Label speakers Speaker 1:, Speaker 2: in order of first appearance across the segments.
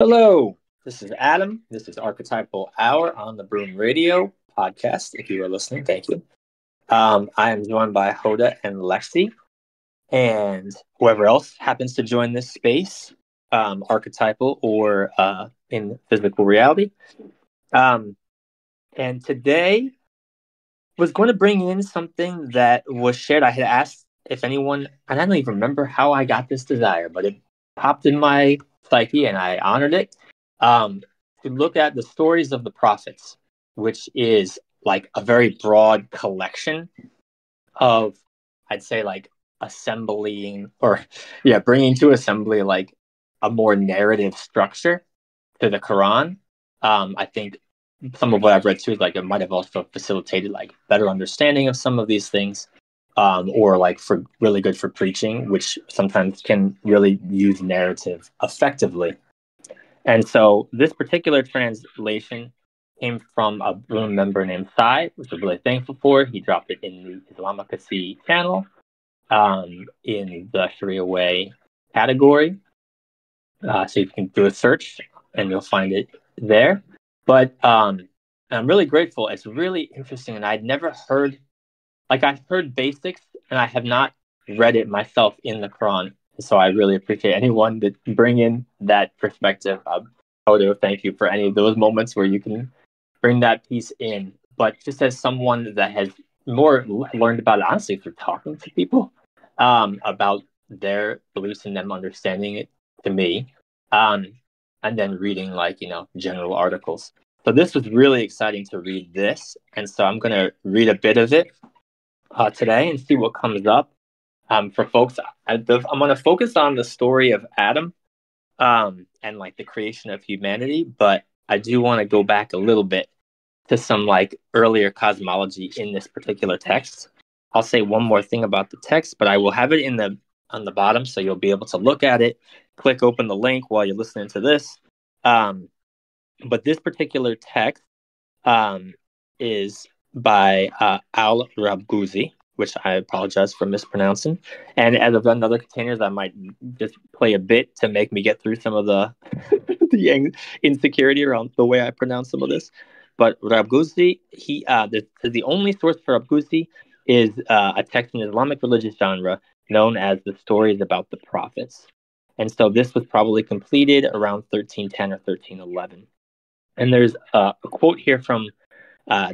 Speaker 1: Hello, this is Adam. This is Archetypal Hour on the Broom Radio podcast. If you are listening, thank you. I am joined by Hoda and Lexi, and whoever else happens to join this space, archetypal or in physical reality. And today was going to bring in something that was shared. I had asked if anyone, and I don't even remember how I got this desire, but it popped in my psyche and I honored it, to look at the stories of the prophets, which is like a very broad collection of, I'd say, like assembling or bringing to assembly like a more narrative structure to the Quran. I think some of what I've read too is like it might have also facilitated like better understanding of some of these things, or like for really good for preaching, which sometimes can really use narrative effectively. And so this particular translation came from a Broom member named Sai, which I'm really thankful for. He dropped it in the Islamicity channel, in the Sharia Way category. So you can do a search and you'll find it there. But I'm really grateful. It's really interesting. And I'd never heard, like I've heard basics and I have not read it myself in the Quran. So I really appreciate anyone that bring in that perspective. Hodo, thank you for any of those moments where you can bring that piece in. But just as someone that has more learned about it, honestly, through talking to people about their beliefs and them understanding it to me, and then reading like, general articles. So this was really exciting to read this. And so I'm going to read a bit of it today and see what comes up. For folks, I'm going to focus on the story of Adam and like the creation of humanity, but I do want to go back a little bit to some like earlier cosmology in this particular text. I'll say one more thing about the text, but I will have it on the bottom so you'll be able to look at it, click open the link while you're listening to this. But this particular text is by al-Rabghuzi, which I apologize for mispronouncing. And as I've done other containers, I might just play a bit to make me get through some of the the insecurity around the way I pronounce some of this. But Rabghuzi, the only source for Rabghuzi is a text in Islamic religious genre known as the stories about the prophets. And so this was probably completed around 1310 or 1311. And there's a quote here from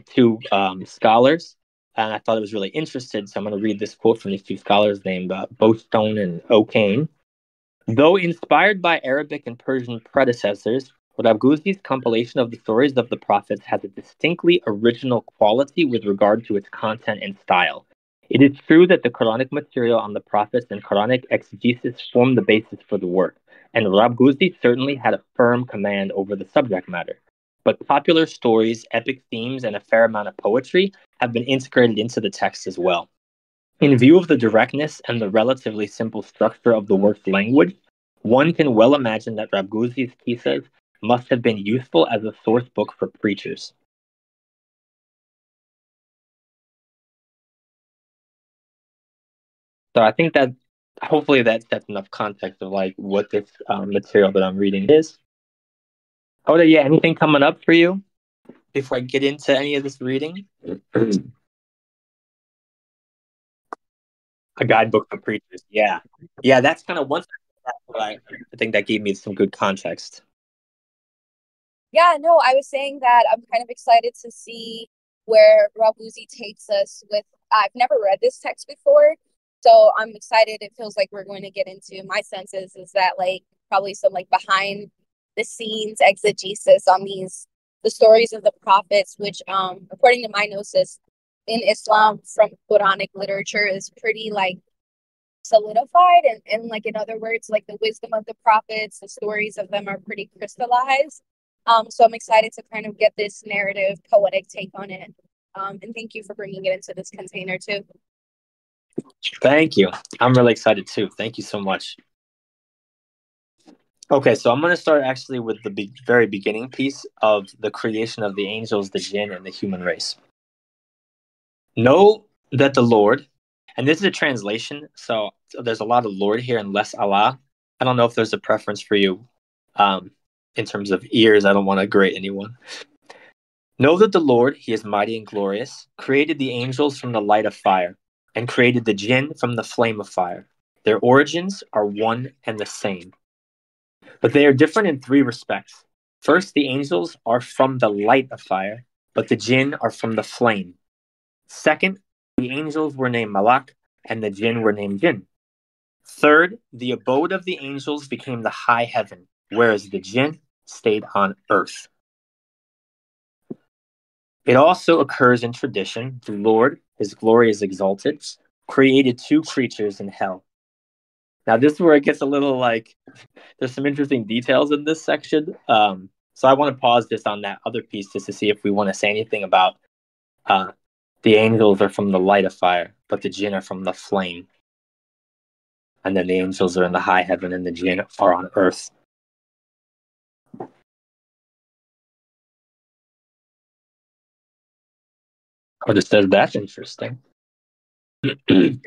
Speaker 1: two scholars, and I thought it was really interesting. So I'm going to read this quote from these two scholars named Bowstone and O'Kane. Though inspired by Arabic and Persian predecessors, Rabghuzi's compilation of the stories of the prophets has a distinctly original quality with regard to its content and style. It is true that the Quranic material on the prophets and Quranic exegesis form the basis for the work, and Rabghuzi certainly had a firm command over the subject matter. But popular stories, epic themes, and a fair amount of poetry have been integrated into the text as well. In view of the directness and the relatively simple structure of the work's language, one can well imagine that Rabghuzi's Qiṣaṣ must have been useful as a source book for preachers. So I think that hopefully that sets enough context of like what this material that I'm reading is. Oh, yeah, anything coming up for you before I get into any of this reading? A guidebook for preachers. Yeah, that's kind of one. I think that gave me some good context.
Speaker 2: Yeah, no, I was saying that I'm kind of excited to see where Rabghuzi takes us with. I've never read this text before, so I'm excited. It feels like we're going to get into, my senses is that like probably some like behind the scenes exegesis on the stories of the prophets, which according to my gnosis in Islam from Quranic literature is pretty like solidified, and like in other words, like the wisdom of the prophets, the stories of them are pretty crystallized. So I'm excited to kind of get this narrative poetic take on it. And thank you for bringing it into this container too.
Speaker 1: Thank you. I'm really excited too. Thank you so much. Okay, so I'm going to start actually with the very beginning piece of the creation of the angels, the jinn, and the human race. Know that the Lord, and this is a translation, so there's a lot of Lord here and less Allah. I don't know if there's a preference for you in terms of ears, I don't want to grate anyone. Know that the Lord, he is mighty and glorious, created the angels from the light of fire, and created the jinn from the flame of fire. Their origins are one and the same, but they are different in three respects. First, the angels are from the light of fire, but the jinn are from the flame. Second, the angels were named Malak, and the jinn were named Jinn. Third, the abode of the angels became the high heaven, whereas the jinn stayed on earth. It also occurs in tradition. The Lord, his glory is exalted, created two creatures in hell. Now, this is where it gets a little like, there's some interesting details in this section. So I want to pause just on that other piece just to see if we want to say anything about the angels are from the light of fire, but the jinn are from the flame. And then the angels are in the high heaven and the jinn are on earth. Oh, it says that's interesting.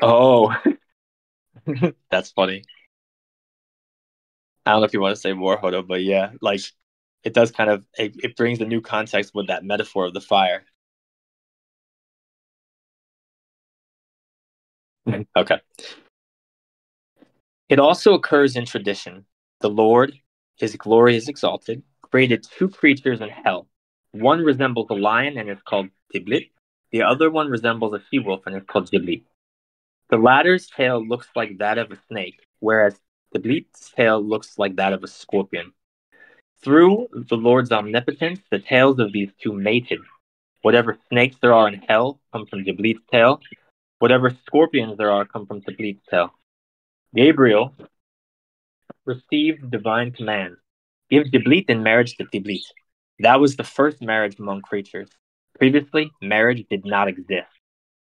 Speaker 1: Oh, that's funny. I don't know if you want to say more, Hodo, but yeah, like it does kind of, it brings a new context with that metaphor of the fire. Okay. It also occurs in tradition. The Lord, his glory is exalted, created two creatures in hell. One resembles a lion and is called Tiblit. The other one resembles a she-wolf and is called Jiblit. The latter's tail looks like that of a snake, whereas Tiblit's tail looks like that of a scorpion. Through the Lord's omnipotence, the tails of these two mated. Whatever snakes there are in hell come from Jiblit's tail. Whatever scorpions there are come from Tiblit's tail. Gabriel received divine command. Give Jiblit in marriage to Tiblit. That was the first marriage among creatures. Previously, marriage did not exist.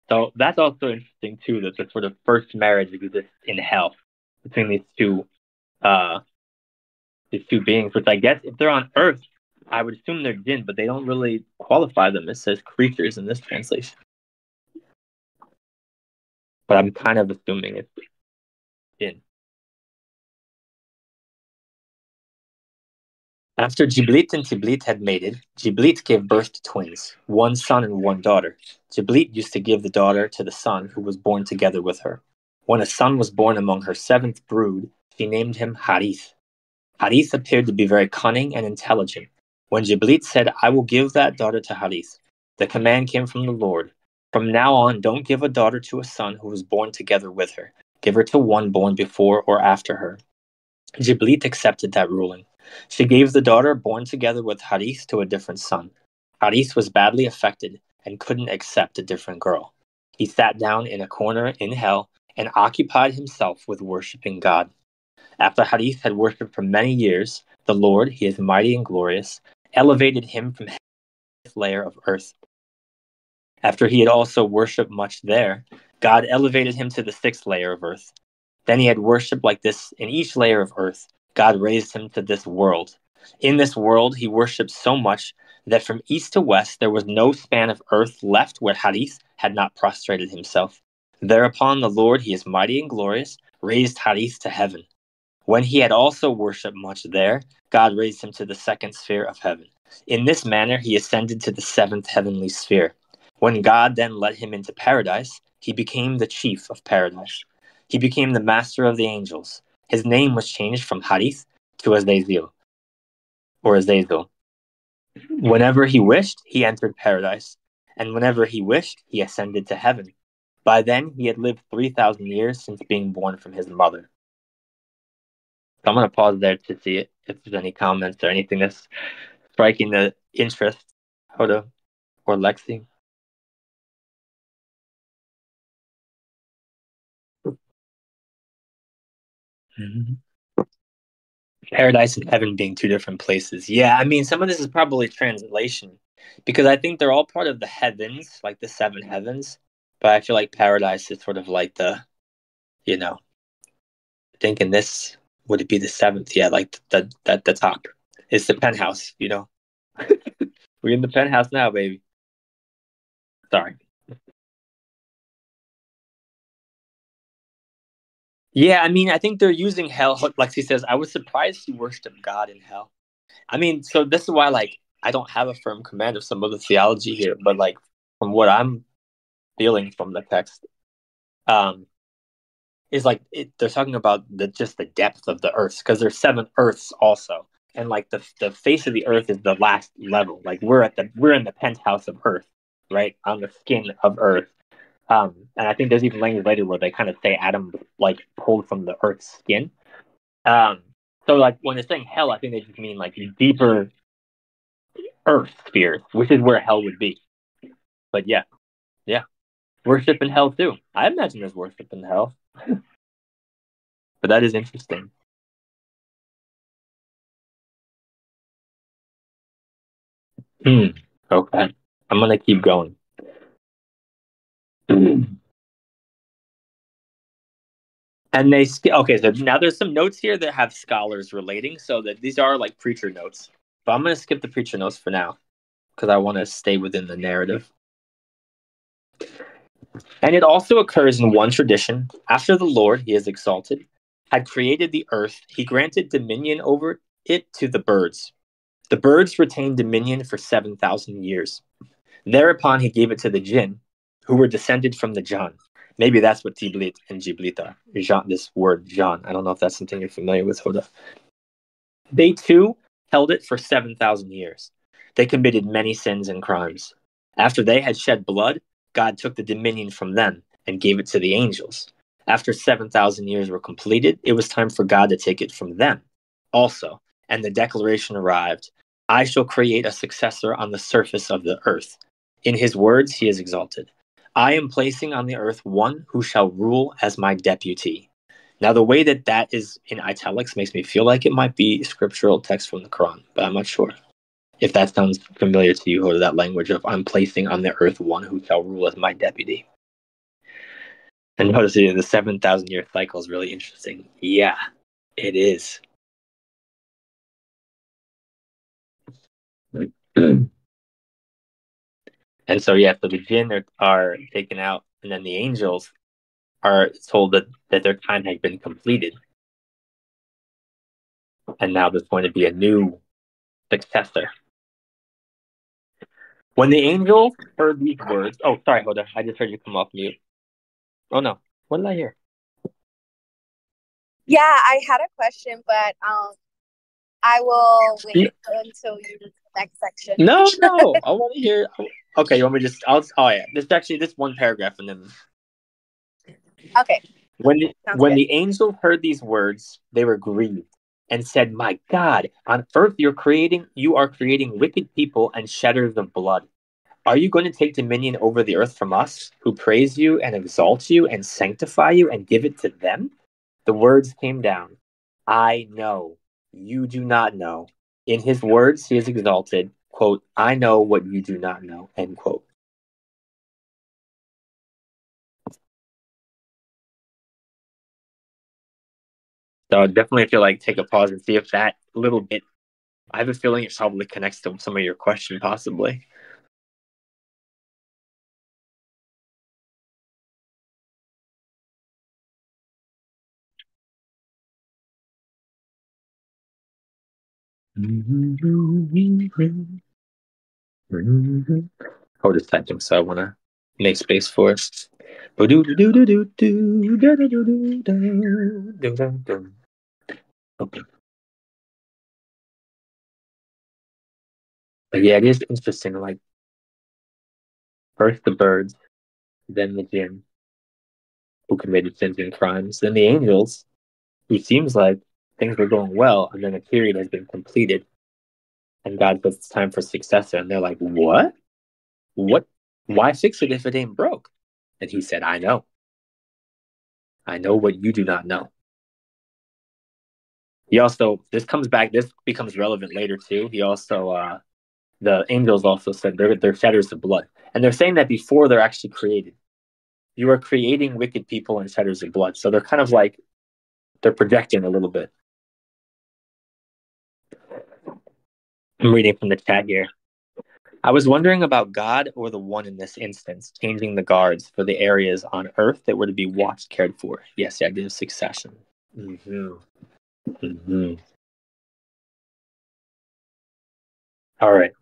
Speaker 1: So that's also interesting too, that the sort of first marriage exists in hell between these two beings, which I guess if they're on Earth, I would assume they're jinn, but they don't really qualify them. It says creatures in this translation. But I'm kind of assuming it's jinn. After Jiblit and Tiblit had mated, Jiblit gave birth to twins, one son and one daughter. Jiblit used to give the daughter to the son who was born together with her. When a son was born among her seventh brood, she named him Harith. Harith appeared to be very cunning and intelligent. When Jiblit said, I will give that daughter to Harith, the command came from the Lord. From now on, don't give a daughter to a son who was born together with her. Give her to one born before or after her. Jiblit accepted that ruling. She gave the daughter born together with Harith to a different son. Harith was badly affected and couldn't accept a different girl. He sat down in a corner in hell and occupied himself with worshiping God. After Harith had worshipped for many years, the Lord, he is mighty and glorious, elevated him from the fifth layer of earth. After he had also worshipped much there, God elevated him to the sixth layer of earth. Then he had worshipped like this in each layer of earth. God raised him to this world. In this world, he worshipped so much that from east to west there was no span of earth left where Harith had not prostrated himself. Thereupon the Lord, he is mighty and glorious, raised Harith to heaven. When he had also worshipped much there, God raised him to the second sphere of heaven. In this manner he ascended to the seventh heavenly sphere. When God then led him into paradise, he became the chief of paradise. He became the master of the angels. His name was changed from Harith to Azazel, or Azazel. Whenever he wished, he entered paradise, and whenever he wished, he ascended to heaven. By then, he had lived 3,000 years since being born from his mother. So I'm going to pause there to see if there's any comments or anything that's striking the interest, Hoda or Lexi. Mm-hmm. Paradise and heaven being two different places. Yeah, I mean, some of this is probably translation because I think they're all part of the heavens, like the seven heavens. But I feel like paradise is sort of like I think in this, would it be the seventh? Yeah, like the top. It's the penthouse, We're in the penthouse now, baby. Sorry. Yeah, I mean, I think they're using hell. Lexi says, I was surprised he worshipped God in hell. I mean, so this is why, like, I don't have a firm command of some of the theology here, but like from what I'm feeling from the text, is like they're talking about just the depth of the earth, because there's 7 earths also, and like the face of the earth is the last level. Like we're in the penthouse of earth, right, on the skin of earth. And I think there's even language later where they kind of say Adam like pulled from the earth's skin. So like when they're saying hell, I think they just mean like deeper earth spheres, which is where hell would be. But yeah, worship in hell too. I imagine there's worship in hell. But that is interesting. Okay, I'm gonna keep going. And okay, so now there's some notes here that have scholars relating, so that these are like preacher notes. But I'm gonna skip the preacher notes for now because I want to stay within the narrative. And it also occurs in one tradition. After the Lord, he is exalted, had created the earth, he granted dominion over it to the birds. The birds retained dominion for 7,000 years. Thereupon he gave it to the jinn, who were descended from the John. Maybe that's what Tiblit and Giblit are. This word John. I don't know if that's something you're familiar with, Hoda. They too held it for 7,000 years. They committed many sins and crimes. After they had shed blood, God took the dominion from them and gave it to the angels. After 7,000 years were completed, it was time for God to take it from them also. And the declaration arrived, I shall create a successor on the surface of the earth. In his words, he is exalted. I am placing on the earth one who shall rule as my deputy. Now, the way that is in italics makes me feel like it might be scriptural text from the Quran, but I'm not sure. If that sounds familiar to you, or that language of I'm placing on the earth one who shall rule as my deputy. And notice the 7,000 year cycle is really interesting. Yeah, it is. And so, yeah, so the jinn are taken out, and then the angels are told that their time has been completed. And now there's going to be a new successor. When the angels heard these words, oh, sorry, Hoda, I just heard you come off mute. Oh, no. What did I hear?
Speaker 2: Yeah, I had a question, but I will wait until you next section.
Speaker 1: No, I want to hear. Okay, you want me to just? Yeah, this one paragraph, and then.
Speaker 2: Okay.
Speaker 1: When the angel heard these words, they were grieved and said, "My God, on earth you are creating wicked people and shedders of blood. Are you going to take dominion over the earth from us, who praise you and exalt you and sanctify you and give it to them?" The words came down. I know, you do not know. In his words, he is exalted. Quote, I know what you do not know. End quote. So I definitely feel like take a pause and see if that little bit, I have a feeling it probably connects to some of your question, possibly. I'll just typing, so I want to make space for it. Okay. But yeah, it is interesting. Like, first the birds, then the jinn, who committed sins and crimes, then the angels, who seems like things were going well, and then a period has been completed, and God says it's time for successor, and they're like, what? What? Why fix it if it ain't broke? And he said, I know. I know what you do not know. He also, this becomes relevant later too. He also, the angels also said they're shedders of blood. And they're saying that before they're actually created. You are creating wicked people and shedders of blood. So they're kind of like, they're projecting a little bit. I'm reading from the chat here. I was wondering about God or the one in this instance, changing the guards for the areas on earth that were to be watched, cared for. Yes, the idea of succession. All right.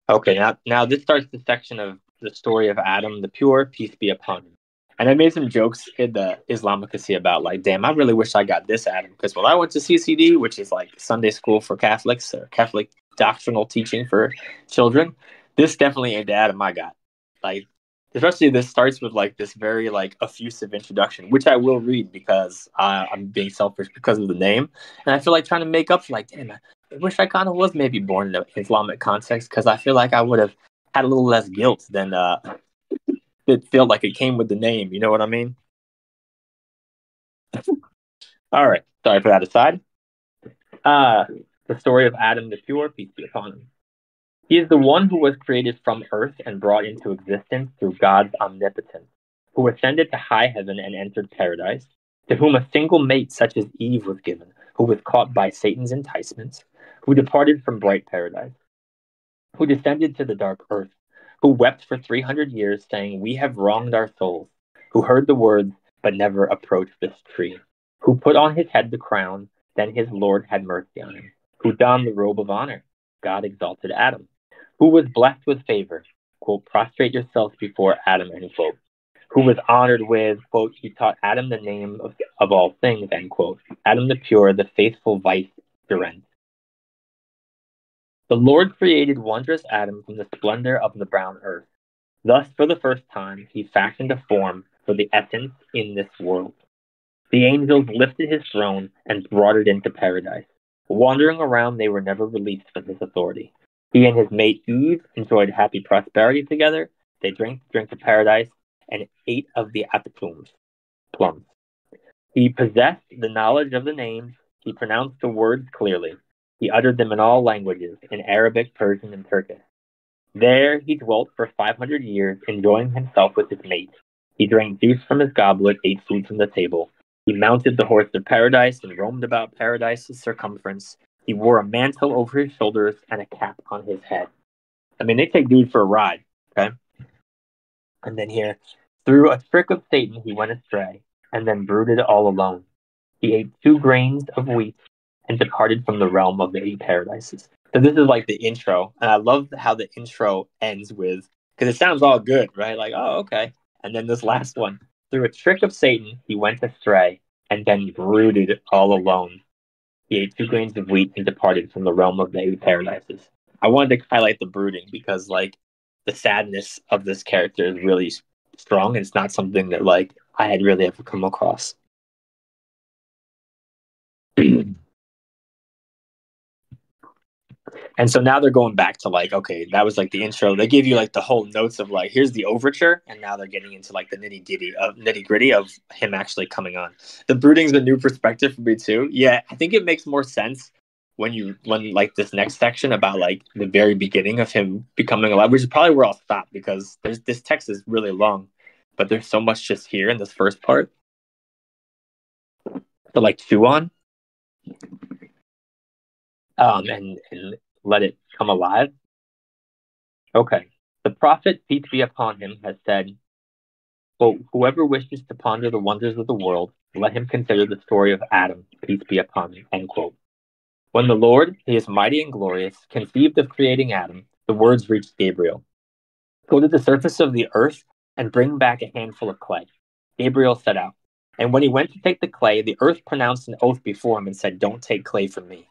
Speaker 1: Okay, now this starts the section of the story of Adam the pure, peace be upon him. And I made some jokes in the Islamicacy about like, damn, I really wish I got this Adam, because when I went to CCD, which is like Sunday school for Catholics or Catholic doctrinal teaching for children, this definitely ain't the Adam I got. Like, especially this starts with like this very like effusive introduction, which I will read because I'm being selfish because of the name, and I feel like trying to make up for like, damn, I wish I kind of was maybe born in an Islamic context, because I feel like I would have had a little less guilt than it felt like it came with the name. You know what I mean? All right. Sorry for that aside. The story of Adam the pure, peace be upon him. He is the one who was created from earth and brought into existence through God's omnipotence, who ascended to high heaven and entered paradise, to whom a single mate such as Eve was given, who was caught by Satan's enticements, who departed from bright paradise, who descended to the dark earth, who wept for 300 years, saying, "We have wronged our souls," who heard the words, but never approached this tree, who put on his head the crown, then his Lord had mercy on him, who donned the robe of honor, God exalted Adam, who was blessed with favor, quote, "Prostrate yourselves before Adam," end quote, who was honored with, quote, "He taught Adam the name of all things," end quote, Adam the pure, the faithful vicegerent. The Lord created wondrous Adam from the splendor of the brown earth. Thus, for the first time, he fashioned a form for the essence in this world. The angels lifted his throne and brought it into paradise. Wandering around, they were never released from his authority. He and his mate Eve enjoyed happy prosperity together. They drank the drink of paradise and ate of the plums. He possessed the knowledge of the names. He pronounced the words clearly. He uttered them in all languages, in Arabic, Persian, and Turkish. There he dwelt for 500 years, enjoying himself with his mate. He drank juice from his goblet, ate food from the table. He mounted the horse of paradise and roamed about paradise's circumference. He wore a mantle over his shoulders and a cap on his head. I mean, they take dude for a ride, okay? And then here, through a trick of Satan, he went astray, and then brooded all alone. He ate 2 grains of wheat and departed from the realm of the 8 paradises. So this is like the intro, and I love how the intro ends with, because it sounds all good, right? Like, oh, okay. And then this last one, through a trick of Satan, he went astray, and then brooded all alone. He ate 2 grains of wheat and departed from the realm of the 8 paradises. I wanted to highlight the brooding because, like, the sadness of this character is really strong, and it's not something that, like, I had really ever come across. And so now they're going back to like, okay, that was like the intro. They gave you like the whole notes of like, here's the overture, and now they're getting into like the nitty gritty of him actually coming on. The brooding's a new perspective for me too. Yeah, I think it makes more sense when like this next section about like the very beginning of him becoming alive, which is probably where I'll stop because this text is really long, but there's so much just here in this first part to like chew on, and let it come alive. Okay. The prophet, peace be upon him, has said, quote, "Whoever wishes to ponder the wonders of the world, let him consider the story of Adam, peace be upon him," end quote. When the Lord, he is mighty and glorious, conceived of creating Adam, the words reached Gabriel. "Go to the surface of the earth and bring back a handful of clay." Gabriel set out. And when he went to take the clay, the earth pronounced an oath before him and said, "Don't take clay from me."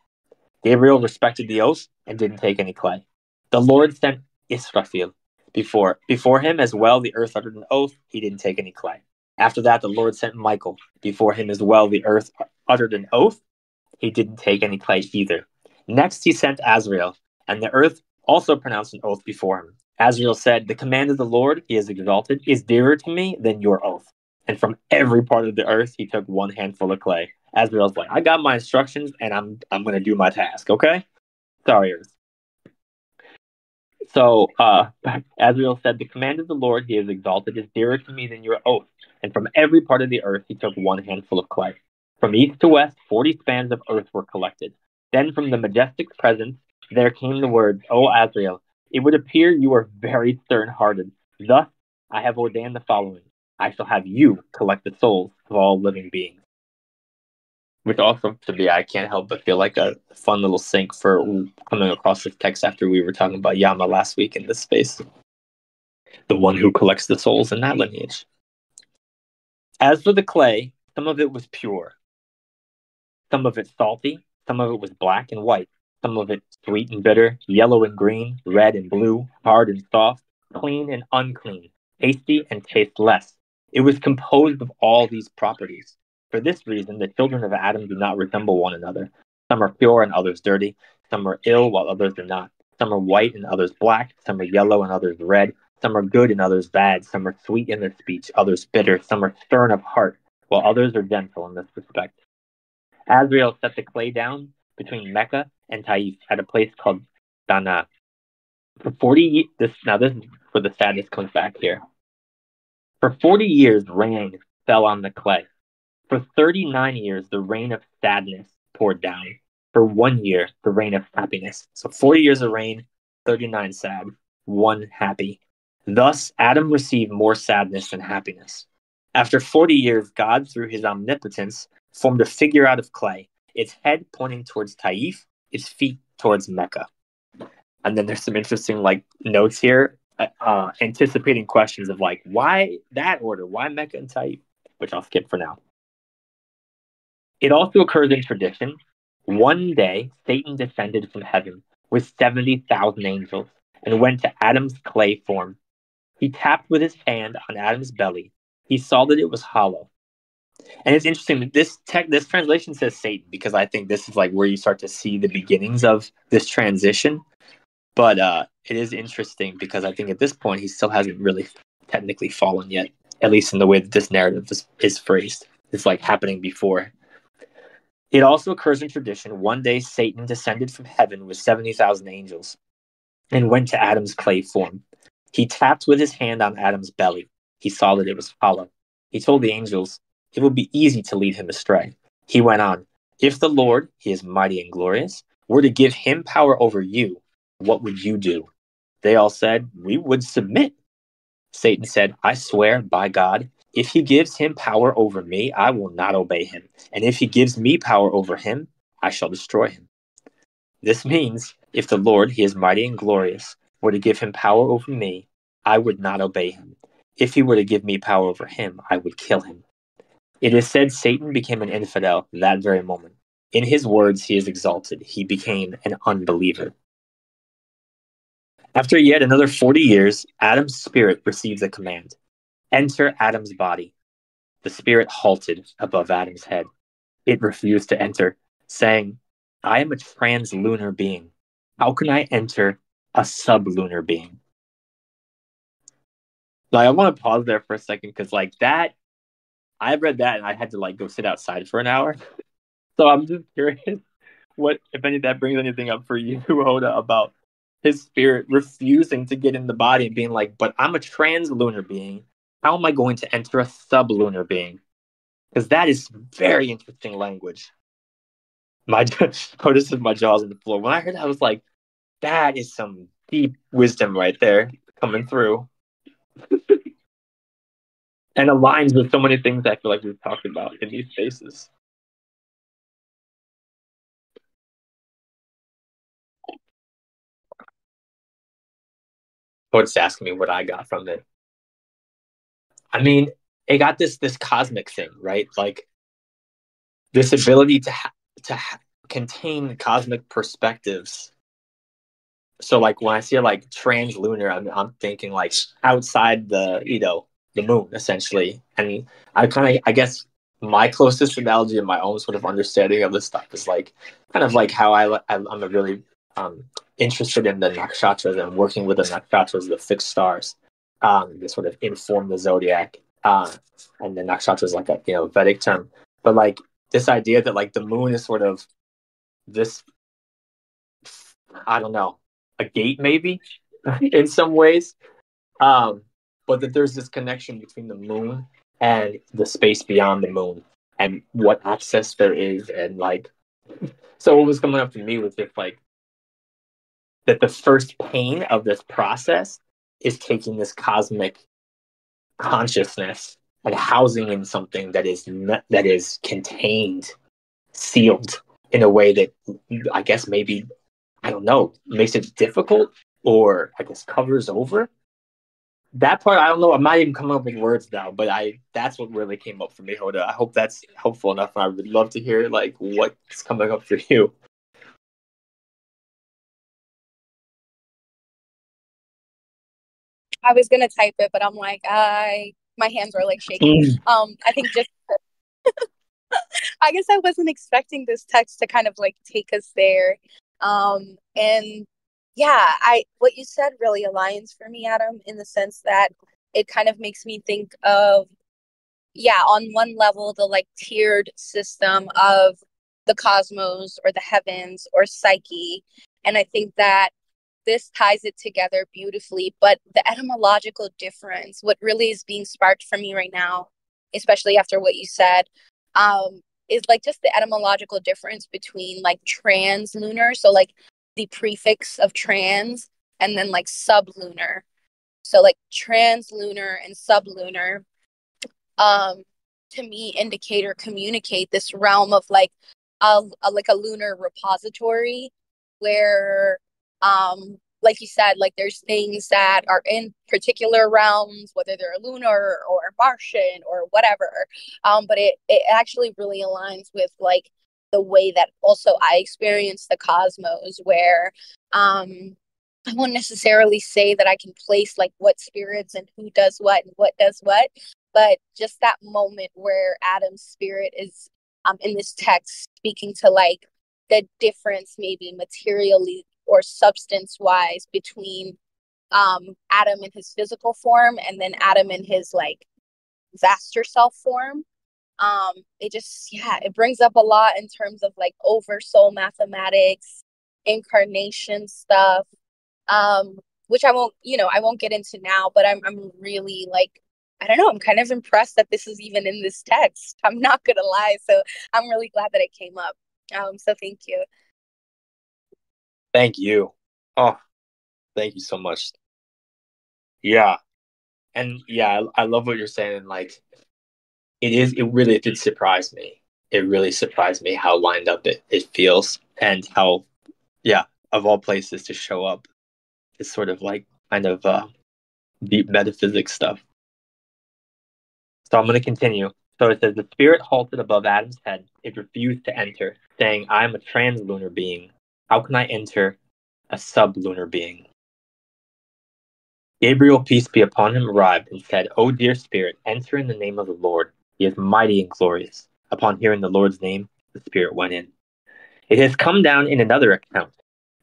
Speaker 1: Gabriel respected the oath and didn't take any clay. The Lord sent Israfil before him as well. The earth uttered an oath. He didn't take any clay. After that, the Lord sent Michael before him as well. The earth uttered an oath. He didn't take any clay either. Next, he sent Azrael, and the earth also pronounced an oath before him. Azrael said, "The command of the Lord, he is exalted, is dearer to me than your oath." And from every part of the earth, he took 1 handful of clay. Azrael's like, "I got my instructions, and I'm going to do my task, okay? Sorry, earth." So Azrael said, "The command of the Lord, he is exalted, is dearer to me than your oath." And from every part of the earth, he took 1 handful of clay. From east to west, 40 spans of earth were collected. Then from the majestic presence, there came the words, "O Azrael, it would appear you are very stern-hearted. Thus, I have ordained the following. I shall have you collect the souls of all living beings." which also to me, I can't help but feel like a fun little sync for coming across this text after we were talking about Yama last week in this space. The one who collects the souls in that lineage. As for the clay, some of it was pure. Some of it salty. Some of it was black and white. Some of it sweet and bitter, yellow and green, red and blue, hard and soft, clean and unclean, tasty and tasteless. It was composed of all these properties. For this reason, the children of Adam do not resemble one another. Some are pure and others dirty. Some are ill while others are not. Some are white and others black. Some are yellow and others red. Some are good and others bad. Some are sweet in their speech, others bitter. Some are stern of heart, while others are gentle in this respect. Azrael set the clay down between Mecca and Taif at a place called Dana. For 40 years, this is where the sadness comes back here. For 40 years, rain fell on the clay. For 39 years, the rain of sadness poured down. For 1 year, the rain of happiness. So 40 years of rain, 39 sad, 1 happy. Thus, Adam received more sadness than happiness. After 40 years, God, through his omnipotence, formed a figure out of clay, its head pointing towards Taif, its feet towards Mecca. And then there's some interesting notes here, anticipating questions of why that order? Why Mecca and Taif? Which I'll skip for now. It also occurs in tradition. One day, Satan descended from heaven with 70,000 angels and went to Adam's clay form. He tapped with his hand on Adam's belly. He saw that it was hollow. And it's interesting that this translation says Satan, because I think this is where you start to see the beginnings of this transition. But it is interesting because I think at this point he still hasn't really technically fallen yet, at least in the way that this narrative is phrased. It's happening before. It also occurs in tradition. One day Satan descended from heaven with 70,000 angels and went to Adam's clay form. He tapped with his hand on Adam's belly. He saw that it was hollow. He told the angels, it would be easy to lead him astray. He went on, if the Lord, he is mighty and glorious, were to give him power over you, what would you do? They all said, we would submit. Satan said, I swear by God, if he gives him power over me, I will not obey him. And if he gives me power over him, I shall destroy him. This means, if the Lord, he is mighty and glorious, were to give him power over me, I would not obey him. If he were to give me power over him, I would kill him. It is said Satan became an infidel that very moment. In his words, he is exalted. He became an unbeliever. After yet another 40 years, Adam's spirit receives a command. Enter Adam's body. The spirit halted above Adam's head. It refused to enter, saying, I am a translunar being. How can I enter a sublunar being? I want to pause there for a second because that, I read that and I had to go sit outside for an hour. So I'm just curious what, if any, that brings anything up for you, Hoda, about his spirit refusing to get in the body and being but I'm a translunar being. How am I going to enter a sublunar being? Because that is very interesting language. This is my jaws on the floor. When I heard that, I was that is some deep wisdom right there coming through. And aligns with so many things I feel like we've talked about in these spaces. It's asking me what I got from it. I mean, it got this cosmic thing, right? This ability to contain cosmic perspectives. So when I see translunar, I'm thinking outside the moon, essentially. And I guess my closest analogy and my own sort of understanding of this stuff is how I'm a really interested in the nakshatras and working with the nakshatras, the fixed stars, to sort of inform the zodiac. And the nakshatra is a Vedic term, but this idea that the moon is sort of this, I don't know, a gate maybe in some ways, but that there's this connection between the moon and the space beyond the moon and what access there is. And so what was coming up to me was just that the first pain of this process is taking this cosmic consciousness and housing in something that is contained sealed in a way that I guess maybe, I don't know, makes it difficult, or I guess covers over. That part, I don't know. I'm not even coming up with words now, but that's what really came up for me, Hoda. I hope that's helpful enough. And I would love to hear like what's coming up for you.
Speaker 2: I was gonna type it, but I'm like, my hands are like shaking. I think just I guess I wasn't expecting this text to kind of like take us there. And yeah, what you said really aligns for me, Adam, in the sense that it kind of makes me think of, yeah, on one level, the like tiered system of the cosmos or the heavens or psyche. And I think that this ties it together beautifully. But the etymological difference, what really is being sparked for me right now, especially after what you said, is like just the etymological difference between like translunar, so like the prefix of trans, and then like sublunar. So like translunar and sublunar, to me indicate or communicate this realm of like a lunar repository where like you said, like there's things that are in particular realms, whether they're lunar or Martian or whatever. But it actually really aligns with like the way that also I experience the cosmos, where I won't necessarily say that I can place like what spirits and who does what and what does what, but just that moment where Adam's spirit is in this text speaking to like the difference maybe materially or substance wise between Adam in his physical form and then Adam in his like vaster self form. It just, yeah, it brings up a lot in terms of like oversoul mathematics, incarnation stuff, which I won't get into now, but I'm really like, I don't know, I'm kind of impressed that this is even in this text. I'm not gonna lie, so I'm really glad that it came up. So thank you.
Speaker 1: Thank you. Oh, thank you so much. Yeah. And yeah, I love what you're saying. Like, it really did surprise me. It really surprised me how lined up it feels, and how, yeah, of all places to show up, it's sort of like kind of deep metaphysics stuff. So I'm going to continue. So it says, the spirit halted above Adam's head. It refused to enter, saying, I am a translunar being. How can I enter a sublunar being? Gabriel, peace be upon him, arrived and said, O dear spirit, enter in the name of the Lord. He is mighty and glorious. Upon hearing the Lord's name, the spirit went in. It has come down in another account.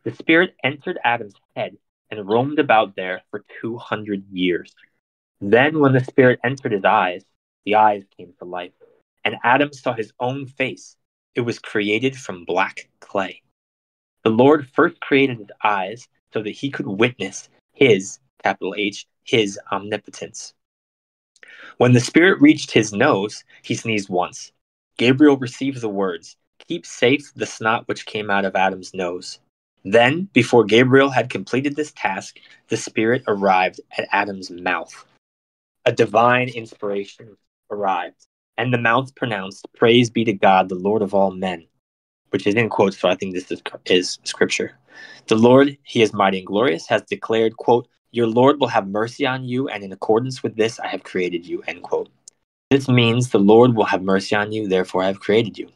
Speaker 1: The spirit entered Adam's head and roamed about there for 200 years. Then when the spirit entered his eyes, the eyes came to life, and Adam saw his own face. It was created from black clay. The Lord first created his eyes so that he could witness his, capital H, his omnipotence. When the spirit reached his nose, he sneezed once. Gabriel received the words, keep safe the snot which came out of Adam's nose. Then, before Gabriel had completed this task, the spirit arrived at Adam's mouth. A divine inspiration arrived, and the mouth pronounced, praise be to God, the Lord of all men, which is in quotes, so I think this is scripture. The Lord, he is mighty and glorious, has declared, quote, your Lord will have mercy on you, and in accordance with this I have created you, end quote. This means the Lord will have mercy on you, therefore I have created you.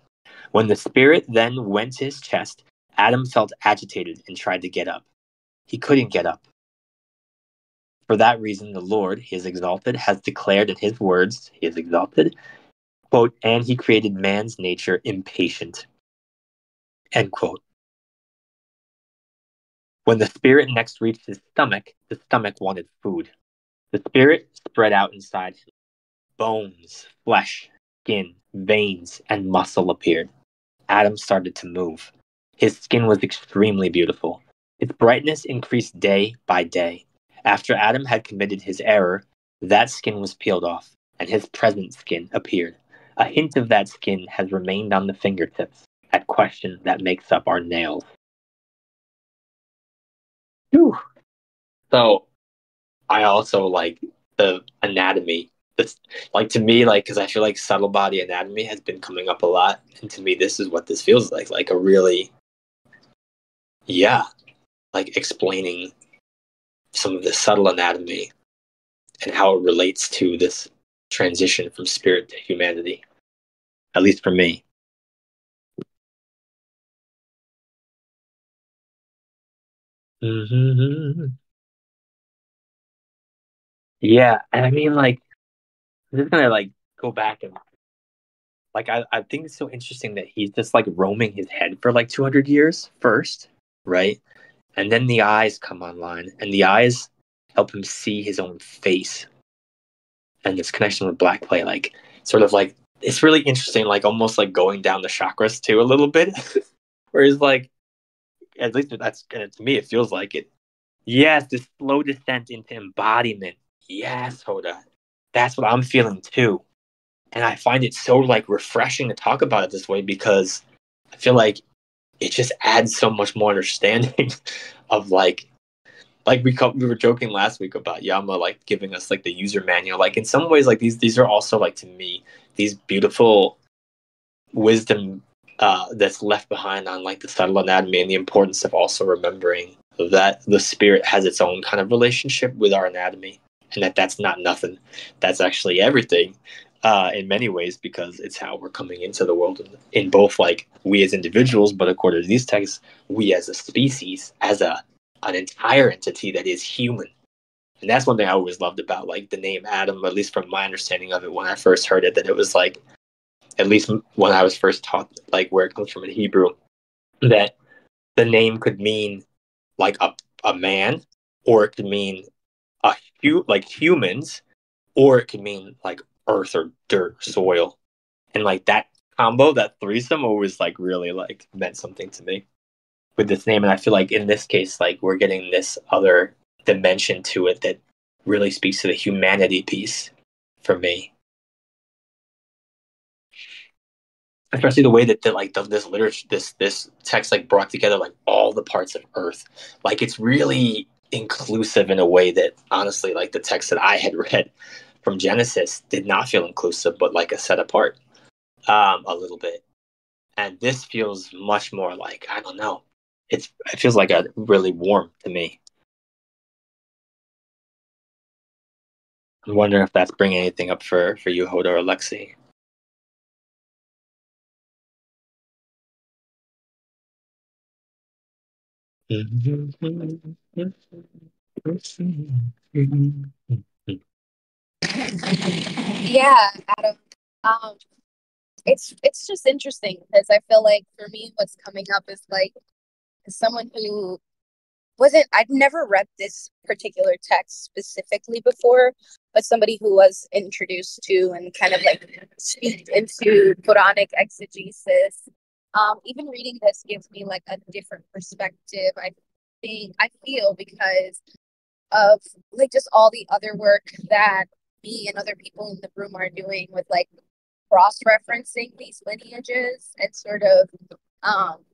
Speaker 1: When the spirit then went to his chest, Adam felt agitated and tried to get up. He couldn't get up. For that reason, the Lord, he is exalted, has declared in his words, he is exalted, quote, and he created man's nature impatient, end quote. When the spirit next reached his stomach, the stomach wanted food. The spirit spread out inside him. Bones, flesh, skin, veins, and muscle appeared. Adam started to move. His skin was extremely beautiful. Its brightness increased day by day. After Adam had committed his error, that skin was peeled off, and his present skin appeared. A hint of that skin has remained on the fingertips, that question that makes up our nails. Whew. So, I also like the anatomy This, like, to me, like, because I feel like subtle body anatomy has been coming up a lot, and to me, this is what this feels like a really, yeah, like explaining some of the subtle anatomy and how it relates to this transition from spirit to humanity, at least for me. Mm-hmm. Yeah, and I mean, like, I'm just gonna like go back and like I think it's so interesting that he's just like roaming his head for like 200 years first, right? And then the eyes come online, and the eyes help him see his own face and this connection with black play, like sort of like it's really interesting, like almost like going down the chakras too a little bit. Whereas like at least that's to me it feels like it. Yes, this slow descent into embodiment. Yes, Hoda. That's what I'm feeling too. And I find it so like refreshing to talk about it this way because I feel like it just adds so much more understanding of like we were joking last week about Yama like giving us like the user manual. Like in some ways, like these are also like to me these beautiful wisdom that's left behind on like the subtle anatomy and the importance of also remembering that the spirit has its own kind of relationship with our anatomy and that's not nothing. That's actually everything in many ways because it's how we're coming into the world in both like we as individuals, but according to these texts, we as a species, as an entire entity that is human. And that's one thing I always loved about like the name Adam, at least from my understanding of it when I first heard it, that it was like, at least when I was first taught like where it comes from in Hebrew, that the name could mean like a man, or it could mean like humans, or it could mean like earth or dirt, soil. And like that combo, that threesome always like really like meant something to me with this name. And I feel like in this case, like we're getting this other dimension to it that really speaks to the humanity piece for me. Especially the way that this literature, this text like brought together like all the parts of Earth. Like it's really inclusive in a way that honestly, like the text that I had read from Genesis did not feel inclusive, but like a set apart a little bit. And this feels much more like I don't know. It feels like a really warm to me. I'm wondering if that's bringing anything up for you, Hoda or Lexi.
Speaker 2: Yeah, Adam. Um, it's just interesting because I feel like for me, what's coming up is like as someone who wasn't I'd never read this particular text specifically before, but somebody who was introduced to and kind of like speaked into Quranic exegesis. Even reading this gives me like a different perspective. I feel because of like just all the other work that me and other people in the room are doing with like cross-referencing these lineages and sort of um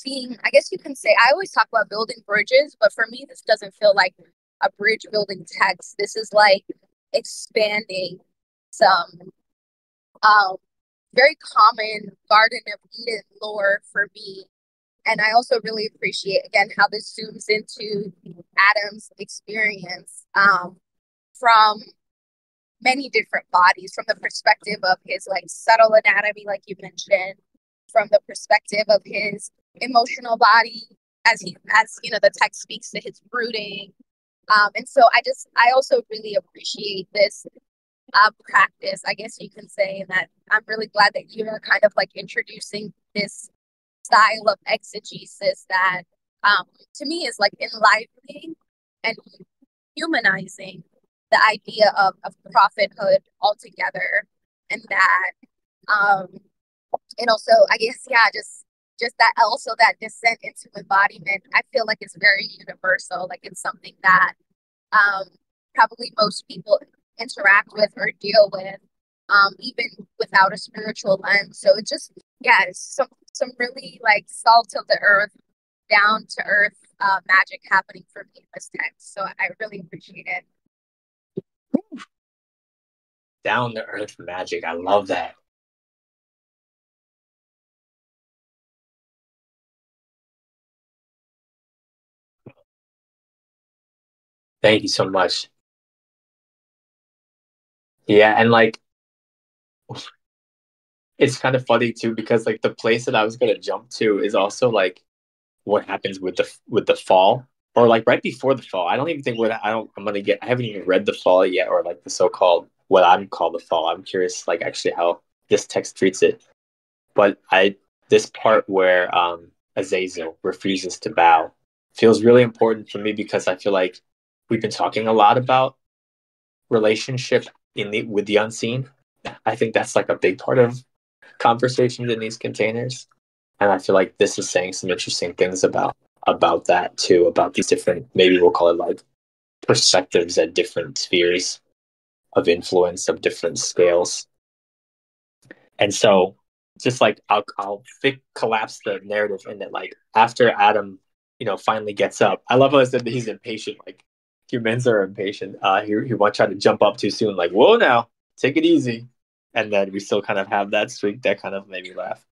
Speaker 2: seeing, I guess you can say, I always talk about building bridges, but for me, this doesn't feel like a bridge building text. This is like expanding some um, very common Garden of Eden lore for me. And I also really appreciate, again, how this zooms into Adam's experience from many different bodies, from the perspective of his like subtle anatomy, like you mentioned, from the perspective of his emotional body, as you know, the text speaks to his brooding. And so I also really appreciate this practice, I guess you can say, and that I'm really glad that you're kind of like introducing this style of exegesis that to me is like enlivening and humanizing the idea of prophethood altogether, and that um, and also I guess yeah, just that also that descent into embodiment. I feel like it's very universal. Like it's something that um, probably most people interact with or deal with, even without a spiritual lens. So it just yeah, it's some really like salt of the earth, down to earth magic happening for me in this text. So I really appreciate it.
Speaker 1: Down to earth magic. I love that. Thank you so much. Yeah, and like it's kind of funny too because like the place that I was gonna jump to is also like what happens with the fall or like right before the fall. I don't even think what I'm gonna get. I haven't even read the fall yet or like the so-called what I'm called the fall. I'm curious like actually how this text treats it. But I this part where Azazel refuses to bow feels really important for me because I feel like we've been talking a lot about relationship with the unseen. I think that's like a big part of conversations in these containers, and I feel like this is saying some interesting things about that too, about these different, maybe we'll call it like perspectives at different spheres of influence of different scales. And so just like I'll collapse the narrative in that like after Adam, finally gets up. I love how I said that he's impatient. Like humans are impatient. He won't try to jump up too soon. Like, whoa, now take it easy. And then we still kind of have that streak that kind of made me laugh.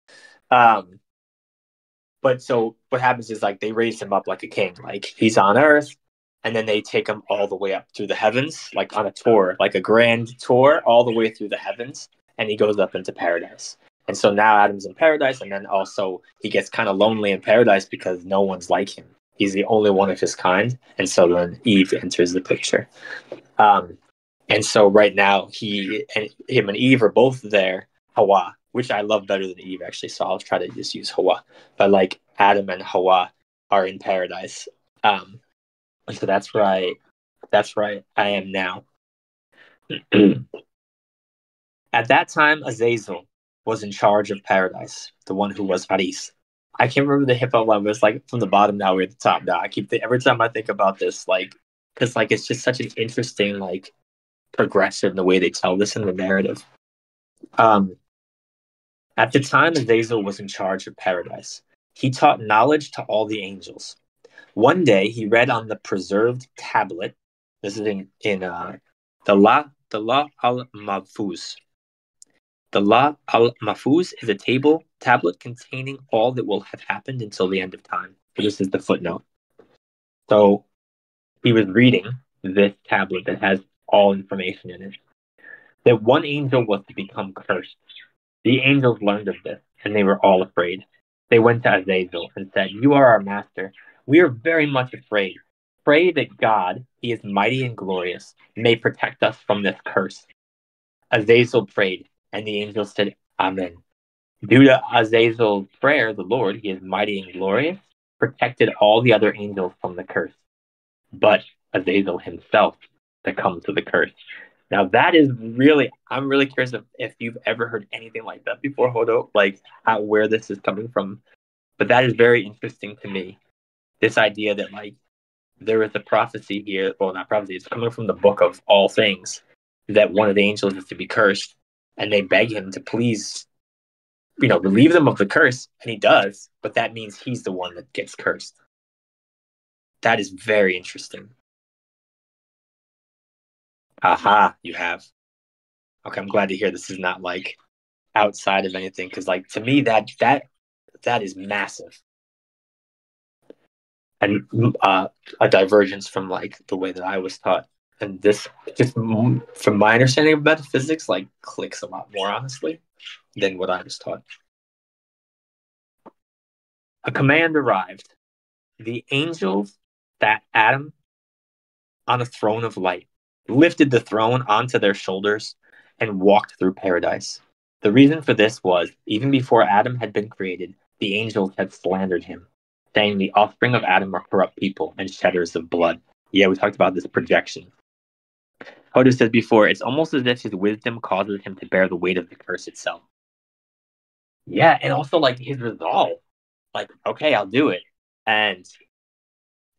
Speaker 1: But so what happens is like they raise him up like a king. Like he's on Earth, and then they take him all the way up through the heavens, like on a tour, like a grand tour, all the way through the heavens, and he goes up into paradise. And so now Adam's in paradise, and then also he gets kind of lonely in paradise because no one's like him. He's the only one of his kind, and so then Eve enters the picture. And so right now him and Eve are both there. Hawwa, which I love better than Eve actually, so I'll try to just use Hawwa. But like Adam and Hawwa are in paradise. So that's right. That's right. I am now. At that time, Azazel was in charge of paradise, the one who was Haris. I can't remember the hip hop line, but it's like from the bottom now we're at the top now. Every time I think about this, like, because like it's just such an interesting like progression the way they tell this in the narrative. At the time, Azazel was in charge of paradise. He taught knowledge to all the angels. One day, he read on the preserved tablet. This is in the La al-Mahfuz. The La al-Mahfuz is a tablet containing all that will have happened until the end of time. So this is the footnote. So he was reading this tablet that has all information in it. That one angel was to become cursed. The angels learned of this, and they were all afraid. They went to Azazel and said, "You are our master. We are very much afraid. Pray that God, he is mighty and glorious, may protect us from this curse." Azazel prayed, and the angels said, "Amen." Due to Azazel's prayer, the Lord, he is mighty and glorious, protected all the other angels from the curse. But Azazel himself succumbed to the curse. Now that is really, I'm really curious if you've ever heard anything like that before, Hodo, like where this is coming from. But that is very interesting to me. This idea that like there is a prophecy here, well, not prophecy, it's coming from the book of all things, that one of the angels is to be cursed, and they beg him to please, relieve them of the curse, and he does, but that means he's the one that gets cursed. That is very interesting. Aha, you have. Okay, I'm glad to hear this is not like outside of anything, because like to me that is massive. And a divergence from like the way that I was taught. And this, just from my understanding of metaphysics, like clicks a lot more honestly than what I was taught. A command arrived. The angels sat Adam on a throne of light, lifted the throne onto their shoulders, and walked through paradise. The reason for this was, even before Adam had been created, the angels had slandered him, saying the offspring of Adam are corrupt people and shedders of blood. Yeah, we talked about this projection. Hodo said before, it's almost as if his wisdom causes him to bear the weight of the curse itself. Yeah, and also like his resolve. Like, okay, I'll do it. And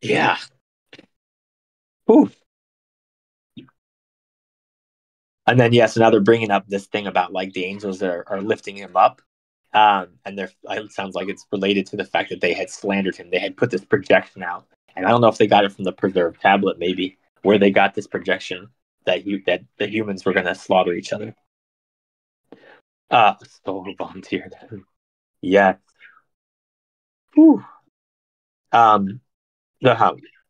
Speaker 1: yeah. Oof. And then, so now they're bringing up this thing about like the angels that are lifting him up. And it sounds like it's related to the fact that they had slandered him. They had put this projection out. And I don't know if they got it from the preserved tablet, maybe, where they got this projection that the humans were going to slaughter each other. So volunteered. Yes. Whew.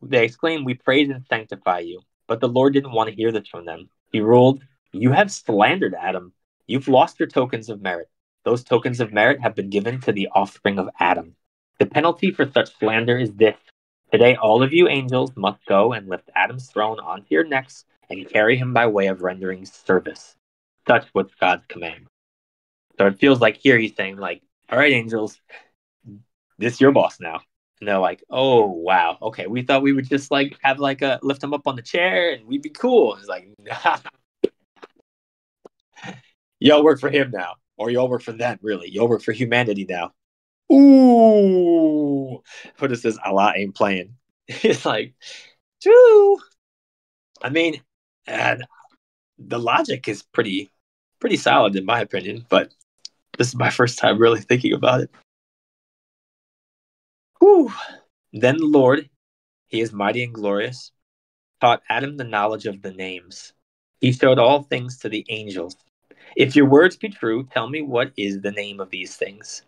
Speaker 1: They exclaimed, "We praise and sanctify you." But the Lord didn't want to hear this from them. He ruled, "You have slandered Adam. You've lost your tokens of merit. Those tokens of merit have been given to the offspring of Adam. The penalty for such slander is this. Today, all of you angels must go and lift Adam's throne onto your necks and carry him by way of rendering service." Such was God's command. So it feels like here he's saying, like, all right, angels, this is your boss now. And they're like, oh, wow. Okay, we thought we would just like have like a lift him up on the chair and we'd be cool. And it's like, nah. Y'all work for him now. Or y'all work for them, really. Y'all work for humanity now. Ooh. What is this? Allah ain't playing. It's like, true. I mean, and the logic is pretty solid in my opinion, but this is my first time really thinking about it. Whew. Then the Lord, he is mighty and glorious, taught Adam the knowledge of the names. He showed all things to the angels. If your words be true, tell me what is the name of these things.